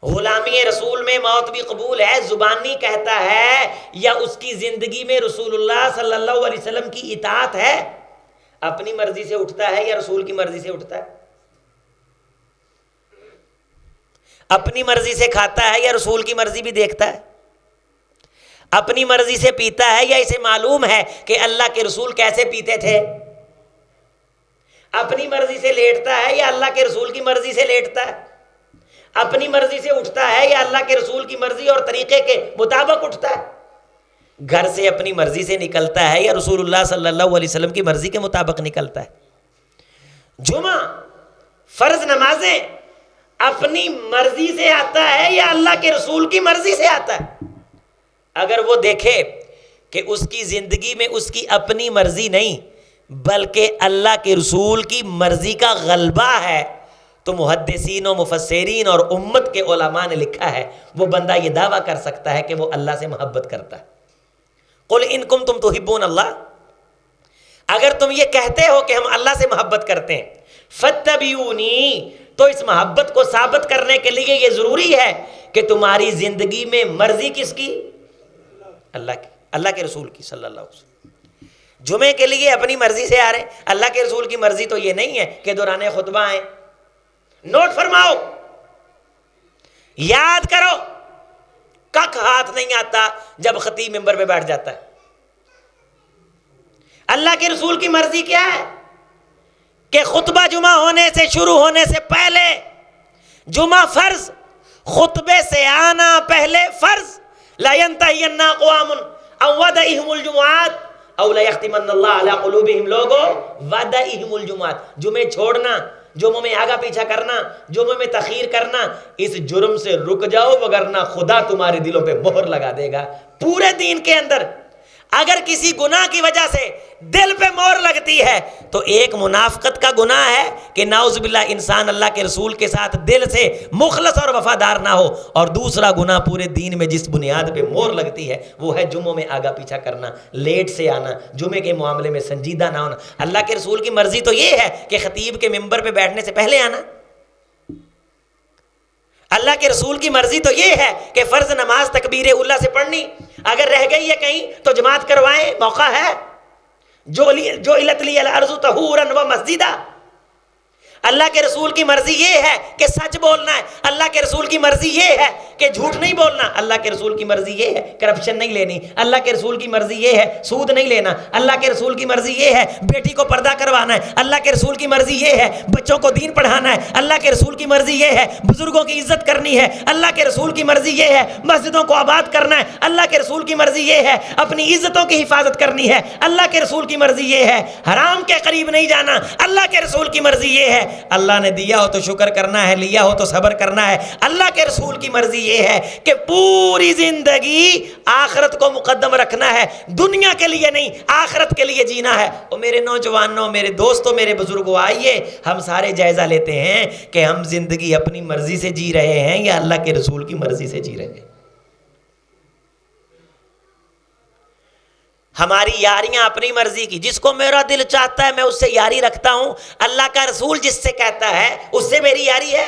غلامی رسول میں موت بھی قبول ہے، زبانی کہتا ہے، یا اس کی زندگی میں رسول اللہ صلی اللہ علیہ وسلم کی اطاعت ہے، اپنی مرضی سے اٹھتا ہے یا رسول کی مرضی سے اٹھتا ہے، اپنی مرضی سے کھاتا ہے یا رسول کی مرضی بھی دیکھتا ہے، اپنی مرضی سے پیتا ہے یا اسے معلوم ہے کہ اللہ کے رسول کیسے پیتے تھے، اپنی مرضی سے لیٹتا ہے یا اللہ کے رسول کی مرضی سے لیٹتا ہے؟ اپنی مرضی سے اٹھتا ہے یا اللہ کے رسول کی مرضی اور طریقے کے مطابق اٹھتا ہے؟ گھر سے اپنی مرضی سے نکلتا ہے یا رسول اللہ صلی اللہ علیہ وسلم کی مرضی کے مطابق نکلتا ہے؟ جمعہ فرض نمازیں اپنی مرضی سے آتا ہے یا اللہ کے رسول کی مرضی سے آتا ہے؟ اگر وہ دیکھے کہ اس کی زندگی میں اس کی اپنی مرضی نہیں بلکہ اللہ کے رسول کی مرضی کا غلبہ ہے تو محدثین و مفسرین اور امت کے علماء نے لکھا ہے وہ بندہ یہ دعویٰ کر سکتا ہے کہ وہ اللہ سے محبت کرتا ہے۔ قل ان کنتم تحبون اللہ، اگر تم یہ کہتے ہو کہ ہم اللہ سے محبت کرتے ہیں، فاتبعونی، تو اس محبت کو ثابت کرنے کے لیے یہ ضروری ہے کہ تمہاری زندگی میں مرضی کس کی؟ اللہ کی، اللہ کے رسول کی صلی اللہ علیہ وسلم۔ جمعے کے لیے اپنی مرضی سے آ رہے ہیں، اللہ کے رسول کی مرضی تو یہ نہیں ہے کہ دوران خطبہ آئیں۔ نوٹ فرماؤ، یاد کرو، کک ہاتھ نہیں آتا جب خطیب منبر پہ بیٹھ جاتا ہے۔ اللہ کے رسول کی مرضی کیا ہے کہ خطبہ جمعہ ہونے سے شروع ہونے سے پہلے جمعہ فرض، خطبے سے آنا پہلے فرض، لا ينتهين اقوام او ودعهم الجمعات او لا يختمن الله على قلوبهم لوگو ودعهم الجمعات، جمعے چھوڑنا، جمعوں میں آگا پیچھا کرنا، جمعوں میں تاخیر کرنا، اس جرم سے رک جاؤ وگرنہ خدا تمہارے دلوں پہ مہر لگا دے گا۔ پورے دین کے اندر اگر کسی گناہ کی وجہ سے دل پہ مہر لگتی ہے تو ایک منافقت کا گناہ ہے کہ نعوذ باللہ انسان اللہ کے رسول کے ساتھ دل سے مخلص اور وفادار نہ ہو، اور دوسرا گناہ پورے دین میں جس بنیاد پہ مہر لگتی ہے وہ ہے جمعوں میں آگا پیچھا کرنا، لیٹ سے آنا، جمعے کے معاملے میں سنجیدہ نہ ہونا۔ اللہ کے رسول کی مرضی تو یہ ہے کہ خطیب کے منبر پہ بیٹھنے سے پہلے آنا۔ اللہ کے رسول کی مرضی تو یہ ہے کہ فرض نماز تکبیر اولیٰ سے پڑھنی، اگر رہ گئی ہے کہیں تو جماعت کروائیں، موقع ہے۔ جو علت لی الارض طہورا و مسجدا، اللہ کے رسول کی مرضی یہ ہے کہ سچ بولنا ہے، اللہ کے رسول کی مرضی یہ ہے کہ جھوٹ نہیں بولنا، اللہ کے رسول کی مرضی یہ ہے کرپشن نہیں لینی، اللہ کے رسول کی مرضی یہ ہے سود نہیں لینا، اللہ کے رسول کی مرضی یہ ہے بیٹی کو پردہ کروانا ہے، اللہ کے رسول کی مرضی یہ ہے بچوں کو دین پڑھانا ہے، اللہ کے رسول کی مرضی یہ ہے بزرگوں کی عزت کرنی ہے، اللہ کے رسول کی مرضی یہ ہے مسجدوں کو آباد کرنا ہے، اللہ کے رسول کی مرضی یہ ہے اپنی عزتوں کی حفاظت کرنی ہے، اللہ کے رسول کی مرضی یہ ہے حرام کے قریب نہیں جانا، اللہ کے رسول کی مرضی یہ ہے اللہ نے دیا ہو تو شکر کرنا ہے، لیا ہو تو صبر کرنا ہے، اللہ کے رسول کی مرضی یہ ہے کہ پوری زندگی آخرت کو مقدم رکھنا ہے، دنیا کے لیے نہیں آخرت کے لیے جینا ہے۔ اور میرے نوجوانوں، میرے دوستوں، میرے بزرگوں، آئیے ہم سارے جائزہ لیتے ہیں کہ ہم زندگی اپنی مرضی سے جی رہے ہیں یا اللہ کے رسول کی مرضی سے جی رہے ہیں۔ ہماری یاریاں اپنی مرضی کی، جس کو میرا دل چاہتا ہے میں اس سے یاری رکھتا ہوں، اللہ کا رسول جس سے کہتا ہے اس سے میری یاری ہے۔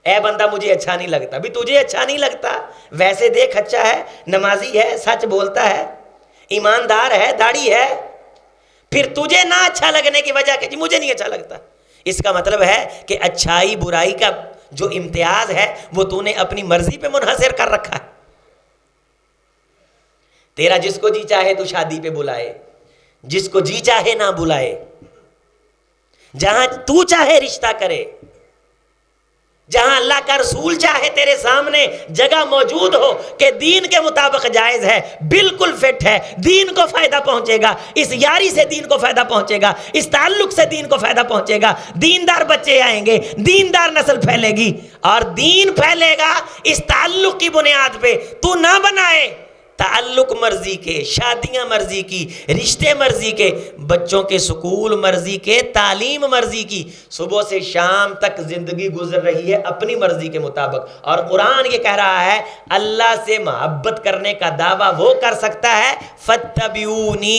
اے بندہ مجھے اچھا نہیں لگتا، بھی تجھے اچھا نہیں لگتا، ویسے دیکھ اچھا ہے، نمازی ہے، سچ بولتا ہے، ایماندار ہے، داڑھی ہے، پھر تجھے نہ اچھا لگنے کی وجہ کہ جی مجھے نہیں اچھا لگتا، اس کا مطلب ہے کہ اچھائی برائی کا جو امتیاز ہے وہ تو نے اپنی مرضی پہ منحصر کر رکھا ہے۔ تیرا جس کو جی چاہے تو شادی پہ بلائے، جس کو جی چاہے نہ بلائے، جہاں تو چاہے رشتہ کرے، جہاں اللہ کا رسول چاہے تیرے سامنے جگہ موجود ہو کہ دین کے مطابق جائز ہے، بالکل فٹ ہے، دین کو فائدہ پہنچے گا، اس یاری سے دین کو فائدہ پہنچے گا، اس تعلق سے دین کو فائدہ پہنچے گا، دیندار بچے آئیں گے، دیندار نسل پھیلے گی، اور دین پھیلے گا اس تعلق کی بنیاد پہ۔ تو نہ بنائے تعلق مرضی کے، شادیاں مرضی کی، رشتے مرضی کے، بچوں کے سکول مرضی کے، تعلیم مرضی کی، صبح سے شام تک زندگی گزر رہی ہے اپنی مرضی کے مطابق۔ اور قرآن یہ کہہ رہا ہے اللہ سے محبت کرنے کا دعویٰ وہ کر سکتا ہے فاتبعونی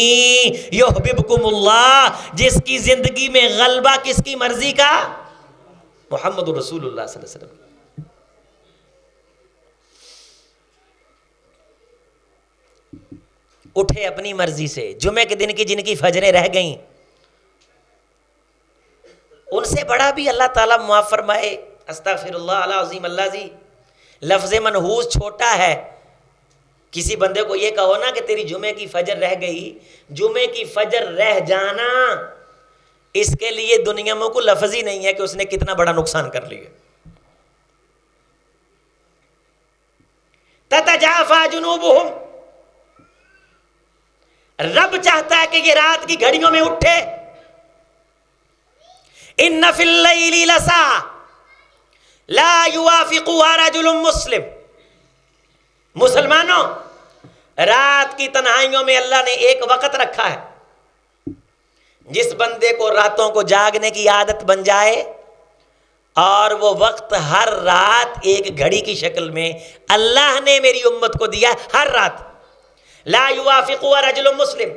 یحببکم اللہ، جس کی زندگی میں غلبہ کس کی مرضی کا؟ محمد رسول اللہ صلی اللہ علیہ وسلم۔ اٹھے اپنی مرضی سے، جمعے کے دن کی جن کی فجریں رہ گئیں ان سے بڑا بھی اللہ تعالیٰ معاف فرمائے، استغفر اللہ العظیم اللہ جی، لفظ منحوس چھوٹا ہے۔ کسی بندے کو یہ کہو نا کہ تیری جمعے کی فجر رہ گئی، جمعے کی فجر رہ جانا اس کے لیے دنیا میں کو لفظ ہی نہیں ہے کہ اس نے کتنا بڑا نقصان کر لیا. تتجافا جنوبہم، رب چاہتا ہے کہ یہ رات کی گھڑیوں میں اٹھے. ان فی اللیل لساعۃ لا یوافقها رجل مسلم. مسلمانوں، رات کی تنہائیوں میں اللہ نے ایک وقت رکھا ہے. جس بندے کو راتوں کو جاگنے کی عادت بن جائے اور وہ وقت ہر رات ایک گھڑی کی شکل میں اللہ نے میری امت کو دیا ہے، ہر رات. لا یوافقها رجل مسلم،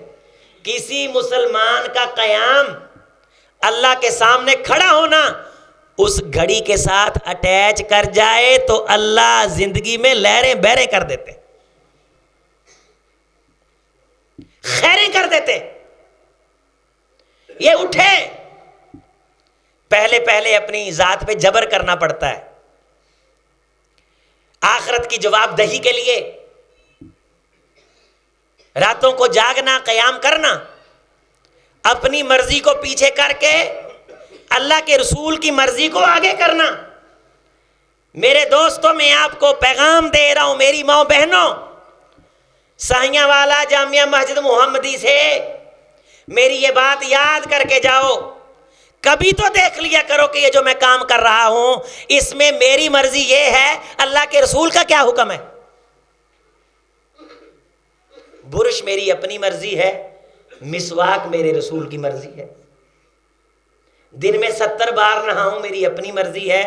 کسی مسلمان کا قیام، اللہ کے سامنے کھڑا ہونا اس گھڑی کے ساتھ اٹیچ کر جائے تو اللہ زندگی میں لہریں بہریں کر دیتے، خیریں کر دیتے. یہ اٹھے، پہلے پہلے اپنی ذات پہ جبر کرنا پڑتا ہے آخرت کی جواب دہی کے لیے. راتوں کو جاگنا، قیام کرنا، اپنی مرضی کو پیچھے کر کے اللہ کے رسول کی مرضی کو آگے کرنا. میرے دوستوں، میں آپ کو پیغام دے رہا ہوں، میری ماں بہنوں، ساہیاں والا جامعہ مسجد محمدی سے میری یہ بات یاد کر کے جاؤ. کبھی تو دیکھ لیا کرو کہ یہ جو میں کام کر رہا ہوں اس میں میری مرضی یہ ہے، اللہ کے رسول کا کیا حکم ہے. برش میری اپنی مرضی ہے، مسواک میرے رسول کی مرضی ہے. دن میں 70 بار نہاؤں میری اپنی مرضی ہے،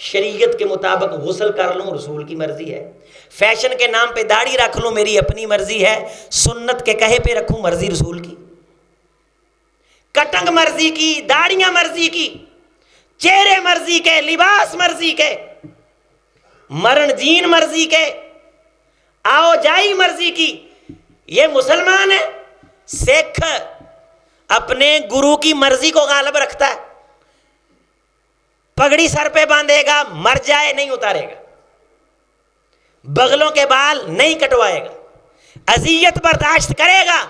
شریعت کے مطابق غسل کر لوں رسول کی مرضی ہے. فیشن کے نام پہ داڑھی رکھ لوں میری اپنی مرضی ہے، سنت کے کہے پہ رکھوں مرضی رسول کی. کٹنگ مرضی کی، داڑیاں مرضی کی، چہرے مرضی کے، لباس مرضی کے، مرن جین مرضی کے، آؤ جائی مرضی کی. یہ مسلمان ہے. سکھ اپنے گرو کی مرضی کو غالب رکھتا ہے. پگڑی سر پہ باندھے گا، مر جائے نہیں اتارے گا. بغلوں کے بال نہیں کٹوائے گا، اذیت برداشت کرے گا،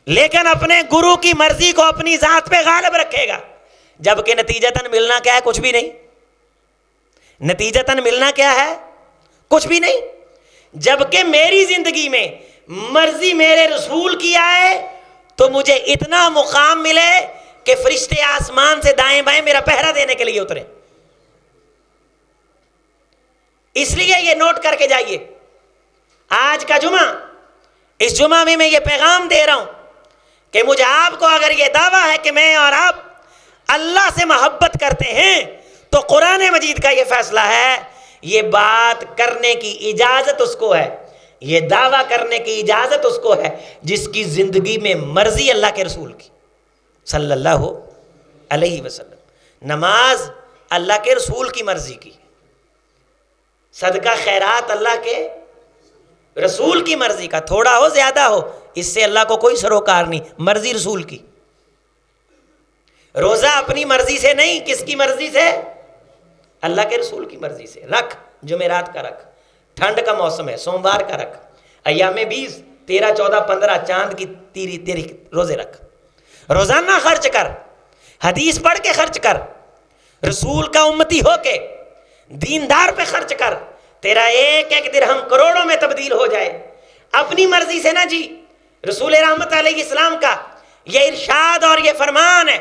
لیکن اپنے گرو کی مرضی کو اپنی ذات پہ غالب رکھے گا. جبکہ نتیجتاً ملنا کیا ہے؟ کچھ بھی نہیں. نتیجتاً ملنا کیا ہے؟ کچھ بھی نہیں. جبکہ میری زندگی میں مرضی میرے رسول کی آئے تو مجھے اتنا مقام ملے کہ فرشتے آسمان سے دائیں بائیں میرا پہرا دینے کے لیے اترے. اس لیے یہ نوٹ کر کے جائیے، آج کا جمعہ، اس جمعہ میں یہ پیغام دے رہا ہوں کہ مجھے آپ کو اگر یہ دعویٰ ہے کہ میں اور آپ اللہ سے محبت کرتے ہیں تو قرآن مجید کا یہ فیصلہ ہے، یہ بات کرنے کی اجازت اس کو ہے، یہ دعویٰ کرنے کی اجازت اس کو ہے جس کی زندگی میں مرضی اللہ کے رسول کی صلی اللہ علیہ وسلم. نماز اللہ کے رسول کی مرضی کی، صدقہ خیرات اللہ کے رسول کی مرضی کا، تھوڑا ہو زیادہ ہو اس سے اللہ کو کوئی سروکار نہیں، مرضی رسول کی. روزہ اپنی مرضی سے نہیں، کس کی مرضی سے؟ اللہ کے رسول کی مرضی سے. رکھ، جمعرات کا رکھ، ٹھنڈ کا موسم ہے سوموار کا رکھ، ایام 20 13 14 15 چاند کی تیری روزے رکھ. روزانہ خرچ کر، حدیث پڑھ کے خرچ کر، رسول کا امتی ہو کے دیندار پہ خرچ کر، تیرا ایک ایک درہم کروڑوں میں تبدیل ہو جائے. اپنی مرضی سے نہ جی. رسول رحمت علیہ السلام کا یہ ارشاد اور یہ فرمان ہے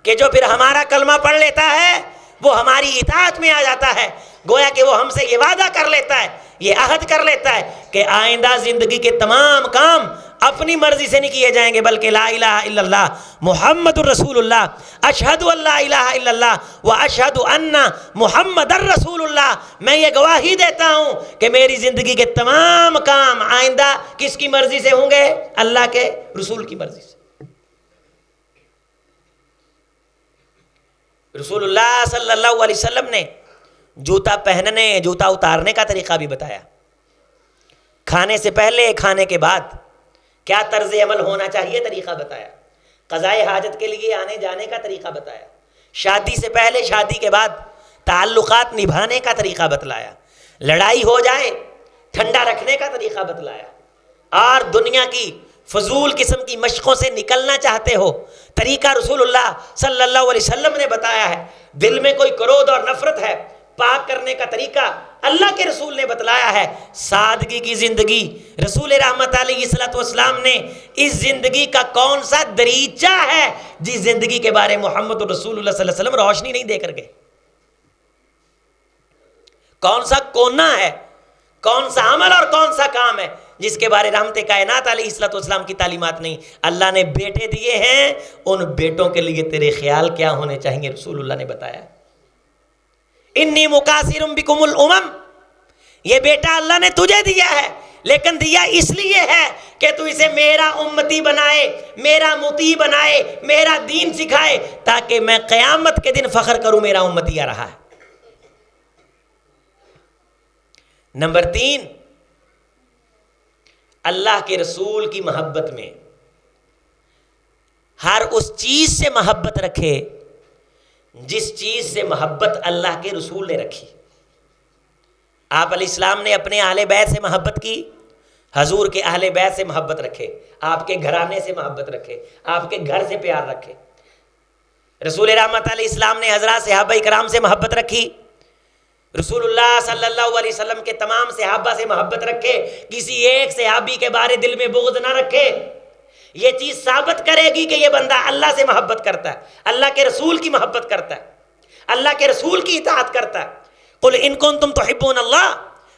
کہ جو پھر ہمارا کلمہ پڑھ لیتا ہے وہ ہماری اطاعت میں آ جاتا ہے. گویا کہ وہ ہم سے یہ وعدہ کر لیتا ہے، یہ عہد کر لیتا ہے کہ آئندہ زندگی کے تمام کام اپنی مرضی سے نہیں کیے جائیں گے، بلکہ لا الہ الا اللہ محمد الرسول اللہ، اشہد ان لا الہ الا اللہ و اشہد ان محمد الرسول اللہ. میں یہ گواہی دیتا ہوں کہ میری زندگی کے تمام کام آئندہ کس کی مرضی سے ہوں گے؟ اللہ کے رسول کی مرضی سے. رسول اللہ صلی اللہ علیہ وسلم نے جوتا پہننے، جوتا اتارنے کا طریقہ بھی بتایا. کھانے سے پہلے، کھانے کے بعد کیا طرز عمل ہونا چاہیے طریقہ بتایا. قضائے حاجت کے لیے آنے جانے کا طریقہ بتایا. شادی سے پہلے، شادی کے بعد تعلقات نبھانے کا طریقہ بتلایا. لڑائی ہو جائے ٹھنڈا رکھنے کا طریقہ بتلایا. اور دنیا کی فضول قسم کی مشقوں سے نکلنا چاہتے ہو، طریقہ رسول اللہ صلی اللہ علیہ وسلم نے بتایا ہے. دل میں کوئی کرودھ اور نفرت ہے، پاک کرنے کا طریقہ اللہ کے رسول نے بتلایا ہے. سادگی کی زندگی، رسول رحمت علیہ الصلوۃ والسلام نے اس زندگی کا کون سا دریچہ ہے جس زندگی کے بارے محمد رسول اللہ صلی اللہ علیہ وسلم روشنی نہیں دے کر گئے؟ کون سا کونا ہے، کون سا عمل اور کون سا کام ہے جس کے بارے رحمت کائنات علیہ الصلوۃ والسلام کی تعلیمات نہیں؟ اللہ نے بیٹے دیے ہیں، ان بیٹوں کے لیے تیرے خیال کیا ہونے چاہیے رسول اللہ نے بتایا. انی مکاثر بکم الامم، یہ بیٹا اللہ نے تجھے دیا ہے، لیکن دیا اس لیے ہے کہ تو اسے میرا امتی بنائے، میرا مطیع بنائے، میرا دین سکھائے، تاکہ میں قیامت کے دن فخر کروں میرا امتی آ رہا ہے. نمبر 3، اللہ کے رسول کی محبت میں ہر اس چیز سے محبت رکھے جس چیز سے محبت اللہ کے رسول نے رکھی. آپ علیہ السلام نے اپنے اہل بیت سے محبت کی، حضور کے اہل بیت سے محبت رکھے، آپ کے گھرانے سے محبت رکھے، آپ کے گھر سے پیار رکھے. رسول رحمت علیہ السلام نے حضرات صحابہ کرام سے محبت رکھی، رسول اللہ صلی اللہ علیہ وسلم کے تمام صحابہ سے محبت رکھے، کسی ایک صحابی کے بارے دل میں بغض نہ رکھے. یہ چیز ثابت کرے گی کہ یہ بندہ اللہ سے محبت کرتا ہے، اللہ کے رسول کی محبت کرتا ہے، اللہ کے رسول کی اطاعت کرتا ہے. قل ان کنتم تحبون اللہ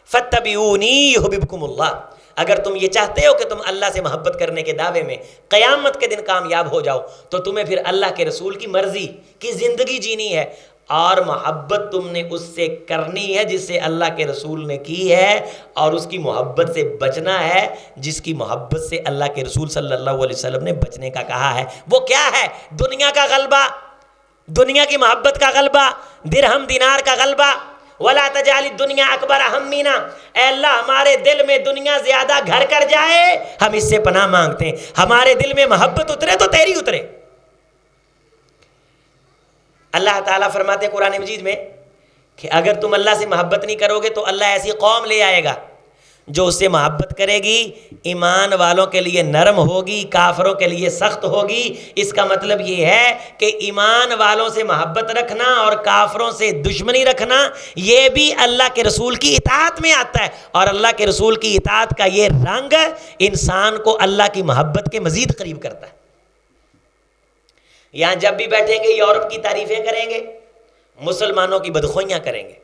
فاتبعونی یحببکم اللہ. اگر تم یہ چاہتے ہو کہ تم اللہ سے محبت کرنے کے دعوے میں قیامت کے دن کامیاب ہو جاؤ، تو تمہیں پھر اللہ کے رسول کی مرضی کی زندگی جینی ہے، اور محبت تم نے اس سے کرنی ہے جس سے اللہ کے رسول نے کی ہے، اور اس کی محبت سے بچنا ہے جس کی محبت سے اللہ کے رسول صلی اللہ علیہ وسلم نے بچنے کا کہا ہے. وہ کیا ہے؟ دنیا کا غلبہ، دنیا کی محبت کا غلبہ، درہم دینار کا غلبہ. وَلَا تَجْعَلِ الدُّنْيَا أَكْبَرَ هَمِّنَا، اے اللہ ہمارے دل میں دنیا زیادہ گھر کر جائے، ہم اس سے پناہ مانگتے ہیں. ہمارے دل میں محبت اترے تو تیری اترے. اللہ تعالیٰ فرماتے ہیں قرآن مجید میں کہ اگر تم اللہ سے محبت نہیں کرو گے تو اللہ ایسی قوم لے آئے گا جو اس سے محبت کرے گی، ایمان والوں کے لیے نرم ہوگی، کافروں کے لیے سخت ہوگی. اس کا مطلب یہ ہے کہ ایمان والوں سے محبت رکھنا اور کافروں سے دشمنی رکھنا یہ بھی اللہ کے رسول کی اطاعت میں آتا ہے، اور اللہ کے رسول کی اطاعت کا یہ رنگ انسان کو اللہ کی محبت کے مزید قریب کرتا ہے. یہاں جب بھی بیٹھیں گے یورپ کی تعریفیں کریں گے، مسلمانوں کی بدخوئیاں کریں گے،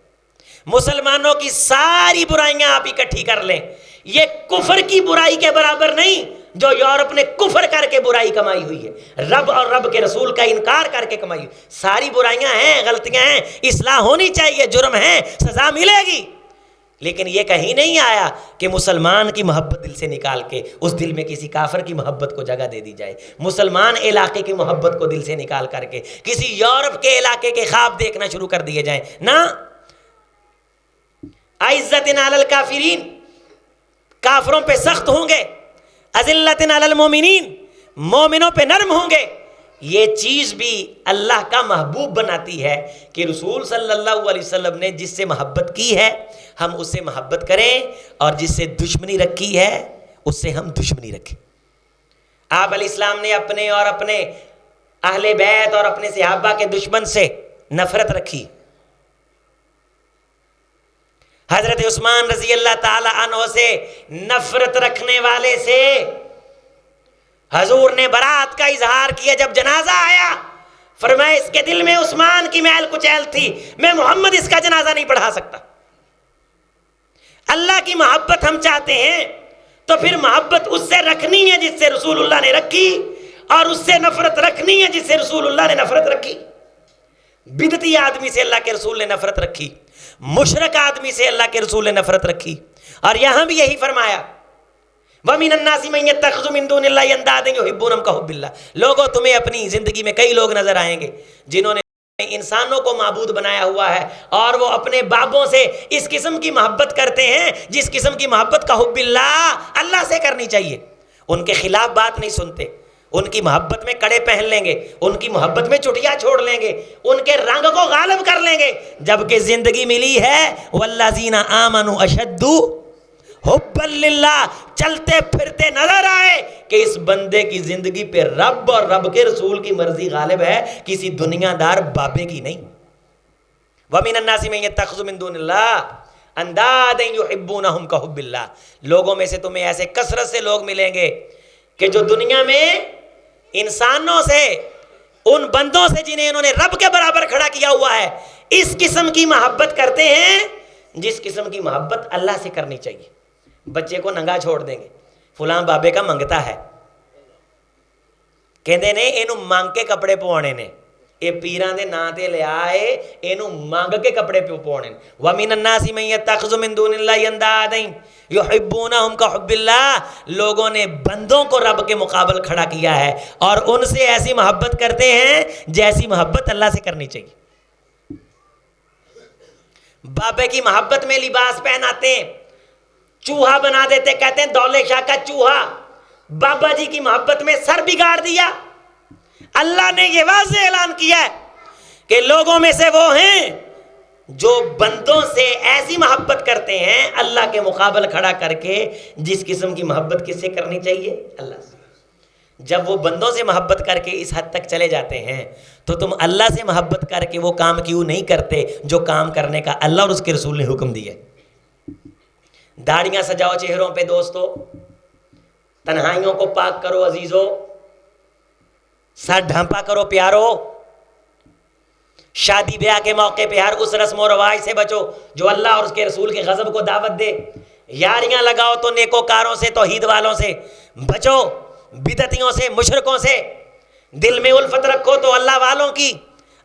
مسلمانوں کی ساری برائیاں آپ اکٹھی کر لیں، یہ کفر کی برائی کے برابر نہیں جو یورپ نے کفر کر کے برائی کمائی ہوئی ہے، رب اور رب کے رسول کا انکار کر کے کمائی ہوئی. ساری برائیاں ہیں، غلطیاں ہیں، اصلاح ہونی چاہیے، جرم ہے، سزا ملے گی. لیکن یہ کہیں نہیں آیا کہ مسلمان کی محبت دل سے نکال کے اس دل میں کسی کافر کی محبت کو جگہ دے دی جائے، مسلمان علاقے کی محبت کو دل سے نکال کر کے کسی یورپ کے علاقے کے خواب دیکھنا شروع کر دیے جائیں. نہ، عزت علی الکافرین، کافروں پہ سخت ہوں گے، اذلت علی المومنین، مومنوں پہ نرم ہوں گے. یہ چیز بھی اللہ کا محبوب بناتی ہے کہ رسول صلی اللہ علیہ وسلم نے جس سے محبت کی ہے ہم اس سے محبت کریں، اور جس سے دشمنی رکھی ہے اس سے ہم دشمنی رکھیں. آپ علیہ السلام نے اپنے اور اپنے اہل بیت اور اپنے صحابہ کے دشمن سے نفرت رکھی. حضرت عثمان رضی اللہ تعالی عنہ سے نفرت رکھنے والے سے حضور نے برات کا اظہار کیا. جب جنازہ آیا فرمایا اس کے دل میں عثمان کی میل کچیل تھی، میں محمد اس کا جنازہ نہیں پڑھا سکتا. اللہ کی محبت ہم چاہتے ہیں تو پھر محبت اس سے رکھنی ہے جس سے رسول اللہ نے رکھی، اور اس سے نفرت رکھنی ہے جس سے رسول اللہ نے نفرت رکھی. بدعتی آدمی سے اللہ کے رسول نے نفرت رکھی، مشرک آدمی سے اللہ کے رسول نے نفرت رکھی. اور یہاں بھی یہی فرمایا وَمِنَ النَّاسِ مَن يَتَّخِذُ مِن دُونِ اللَّهِ أَندَادًا يُحِبُّونَهُمْ كَحُبِّ اللَّهِ. لوگوں تمہیں اپنی زندگی میں کئی لوگ نظر آئیں گے جنہوں نے انسانوں کو معبود بنایا ہوا ہے، اور وہ اپنے بابوں سے اس قسم کی محبت کرتے ہیں جس قسم کی محبت کا حب اللہ اللہ سے کرنی چاہیے. ان کے خلاف بات نہیں سنتے، ان کی محبت میں کڑے پہن لیں گے، ان کی محبت میں چٹیا چھوڑ لیں گے، ان کے رنگ کو غالب کر لیں گے. جبکہ زندگی ملی ہے وَالَّذِينَ آمَنُوا أَشَدُّ حب للہ چلتے پھرتے نظر آئے کہ اس بندے کی زندگی پہ رب اور رب کے رسول کی مرضی غالب ہے، کسی دنیا دار بابے کی نہیں۔ وَمِنَ النَّاسِ مَن يَتَّخِذُ مِن دُونِ اللَّهِ اندادا يحبونهم كحب اللہ، لوگوں میں سے تمہیں ایسے کثرت سے لوگ ملیں گے کہ جو دنیا میں انسانوں سے، ان بندوں سے جنہیں انہوں نے رب کے برابر کھڑا کیا ہوا ہے، اس قسم کی محبت کرتے ہیں جس قسم کی محبت اللہ سے کرنی چاہیے۔ بچے کو ننگا چھوڑ دیں گے، فلاں بابے کا منگتا ہے، کہندے نے اینو مانگ کے کپڑے پوانے نے، اے پیران دے نا تے لے آئے اینو مانگ کے کپڑے پوانے نے۔ وَمِنَ النَّاسِ مَن يَتَّخِذُ مِن دُونِ اللَّهِ أَندَادًا يُحِبُّونَهُمْ كَحُبِّ اللَّهِ، لوگوں نے بندوں کو رب کے مقابل کھڑا کیا ہے اور ان سے ایسی محبت کرتے ہیں جیسی محبت اللہ سے کرنی چاہیے۔ بابے کی محبت میں لباس پہناتے ہیں، چوہا بنا دیتے، کہتے ہیں دولے شاہ کا چوہا۔ بابا جی کی محبت میں سر بگاڑ دیا۔ اللہ نے یہ واضح اعلان کیا ہے کہ لوگوں میں سے وہ ہیں جو بندوں سے ایسی محبت کرتے ہیں اللہ کے مقابل کھڑا کر کے، جس قسم کی محبت کس سے کرنی چاہیے؟ اللہ سے۔ جب وہ بندوں سے محبت کر کے اس حد تک چلے جاتے ہیں تو تم اللہ سے محبت کر کے وہ کام کیوں نہیں کرتے جو کام کرنے کا اللہ اور اس کے رسول نے حکم دیا ہے؟ داڑیاں سجاؤ چہروں پہ دوستو، تنہائیوں کو پاک کرو عزیزو، سر ڈھانپا کرو پیارو، شادی بیاہ کے موقع پہ ہر اس رسم و رواج سے بچو جو اللہ اور اس کے رسول کے غضب کو دعوت دے۔ یاریاں لگاؤ تو نیکوکاروں سے، توحید والوں سے بچو، بدعتیوں سے، مشرکوں سے۔ دل میں الفت رکھو تو اللہ والوں کی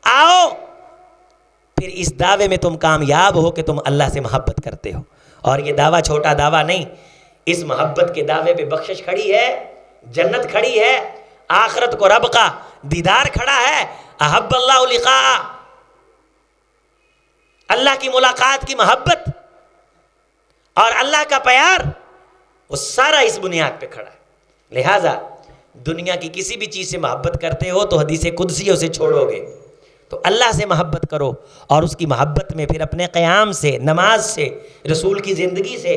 آؤ، پھر اس دعوے میں تم کامیاب ہو کہ تم اللہ سے محبت کرتے ہو۔ اور یہ دعویٰ چھوٹا دعویٰ نہیں، اس محبت کے دعوے پہ بخشش کھڑی ہے، جنت کھڑی ہے، آخرت کو رب کا دیدار کھڑا ہے۔ احب اللہ لقاء، اللہ کی ملاقات کی محبت اور اللہ کا پیار، وہ سارا اس بنیاد پہ کھڑا ہے۔ لہٰذا دنیا کی کسی بھی چیز سے محبت کرتے ہو تو حدیث قدسیوں سے چھوڑو گے تو اللہ سے محبت کرو، اور اس کی محبت میں پھر اپنے قیام سے، نماز سے، رسول کی زندگی سے،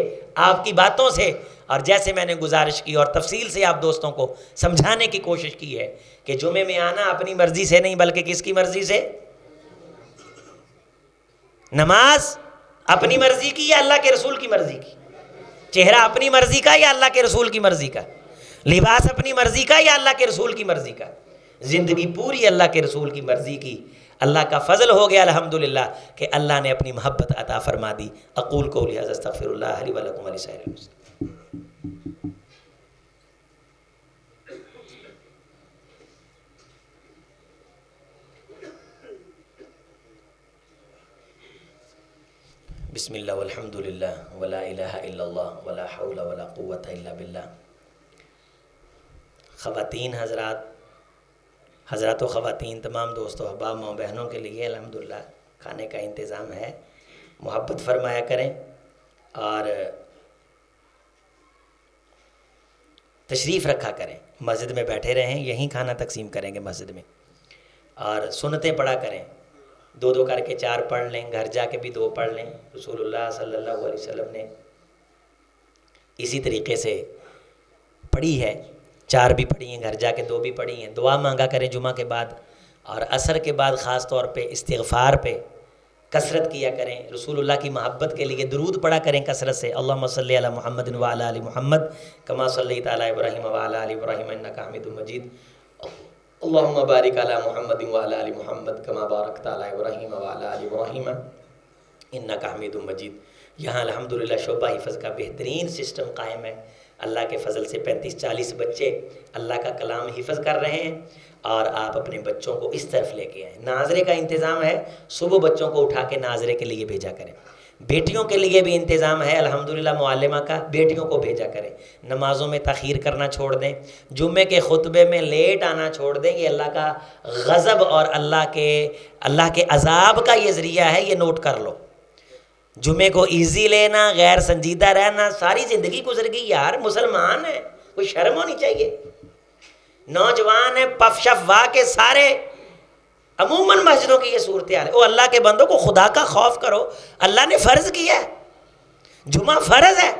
آپ کی باتوں سے، اور جیسے میں نے گزارش کی اور تفصیل سے آپ دوستوں کو سمجھانے کی کوشش کی ہے کہ جمعے میں آنا اپنی مرضی سے نہیں بلکہ کس کی مرضی سے؟ نماز اپنی مرضی کی یا اللہ کے رسول کی مرضی کی؟ چہرہ اپنی مرضی کا یا اللہ کے رسول کی مرضی کا؟ لباس اپنی مرضی کا یا اللہ کے رسول کی مرضی کا؟ زندگی پوری اللہ کے رسول کی مرضی کی۔ اللہ کا فضل ہو گیا الحمدللہ کہ اللہ نے اپنی محبت عطا فرما دی۔ اقول قولی ھذا استغفر اللہ لی ولکم ولسائر المسلمین۔ بسم اللہ والحمد للہ ولا الہ الا اللہ ولا حول ولا قوة الا باللہ۔ خواتین حضرات و خواتین، تمام دوستوں، احباب، ماں بہنوں کے لیے الحمدللہ کھانے کا انتظام ہے، محبت فرمایا کریں اور تشریف رکھا کریں۔ مسجد میں بیٹھے رہیں، یہیں کھانا تقسیم کریں گے مسجد میں، اور سنتیں پڑھا کریں، 2 کر کے 4 پڑھ لیں، گھر جا کے بھی 2 پڑھ لیں۔ رسول اللہ صلی اللہ علیہ وسلم نے اسی طریقے سے پڑھی ہے، 4 بھی پڑھی ہیں، گھر جا کے 2 بھی پڑھی ہیں۔ دعا مانگا کریں جمعہ کے بعد، اور عصر کے بعد خاص طور پہ استغفار پہ کثرت کیا کریں۔ رسول اللہ کی محبت کے لیے درود پڑھا کریں کثرت سے۔ اللہم صلی علی محمد وعلی آل محمد کما صلیت علی ابراہیم وعلی آل ابراہیم انک حمید مجید۔ اللہم بارک علی محمد وعلی آل محمد کما بارکت علی ابراہیم وعلی آل ابراہیم انک حمید مجید۔ یہاں الحمدللہ شعبہ حفظ کا بہترین سسٹم قائم ہے۔ اللہ کے فضل سے 35-40 بچے اللہ کا کلام حفظ کر رہے ہیں، اور آپ اپنے بچوں کو اس طرف لے کے آئیں۔ ناظرے کا انتظام ہے، صبح بچوں کو اٹھا کے ناظرے کے لیے بھیجا کریں۔ بیٹیوں کے لیے بھی انتظام ہے الحمدللہ معلمہ کا، بیٹیوں کو بھیجا کریں۔ نمازوں میں تاخیر کرنا چھوڑ دیں، جمعے کے خطبے میں لیٹ آنا چھوڑ دیں۔ یہ اللہ کا غضب اور اللہ کے عذاب کا یہ ذریعہ ہے، یہ نوٹ کر لو۔ جمعے کو ایزی لینا، غیر سنجیدہ رہنا، ساری زندگی گزر گئی یار، مسلمان ہے، کوئی شرم ہونی چاہیے۔ نوجوان ہیں پف شف وا کے سارے، عموماً مسجدوں کی یہ صورتحال ہے۔ وہ اللہ کے بندوں کو خدا کا خوف کرو، اللہ نے فرض کیا ہے، جمعہ فرض ہے۔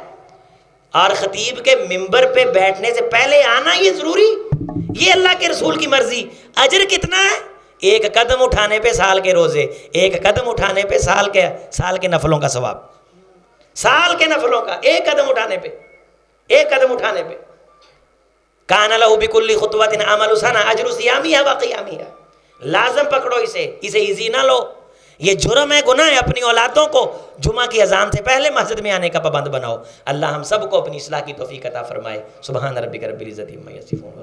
اور خطیب کے ممبر پہ بیٹھنے سے پہلے آنا یہ ضروری؟ یہ اللہ کے رسول کی مرضی. اجر کتنا ہے؟ ایک قدم اٹھانے پہ سال کے روزے، ایک قدم اٹھانے پہ سال کے نفلوں کا ثواب، سال کے نفلوں کا ایک قدم اٹھانے پہ، ایک قدم اٹھانے پہ. کان لہ بکل خطوۃ عمل سنہ اجر صیامیہ و قیامیہ. لازم پکڑو اسے ایزی نہ لو. یہ جرم ہے، گناہ ہے. اپنی اولادوں کو جمعہ کی اذان سے پہلے مسجد میں آنے کا پابند بناؤ. اللہ ہم سب کو اپنی اصلاح کی توفیق عطا فرمائے. سبحان ربک رب العزت عما یصفون.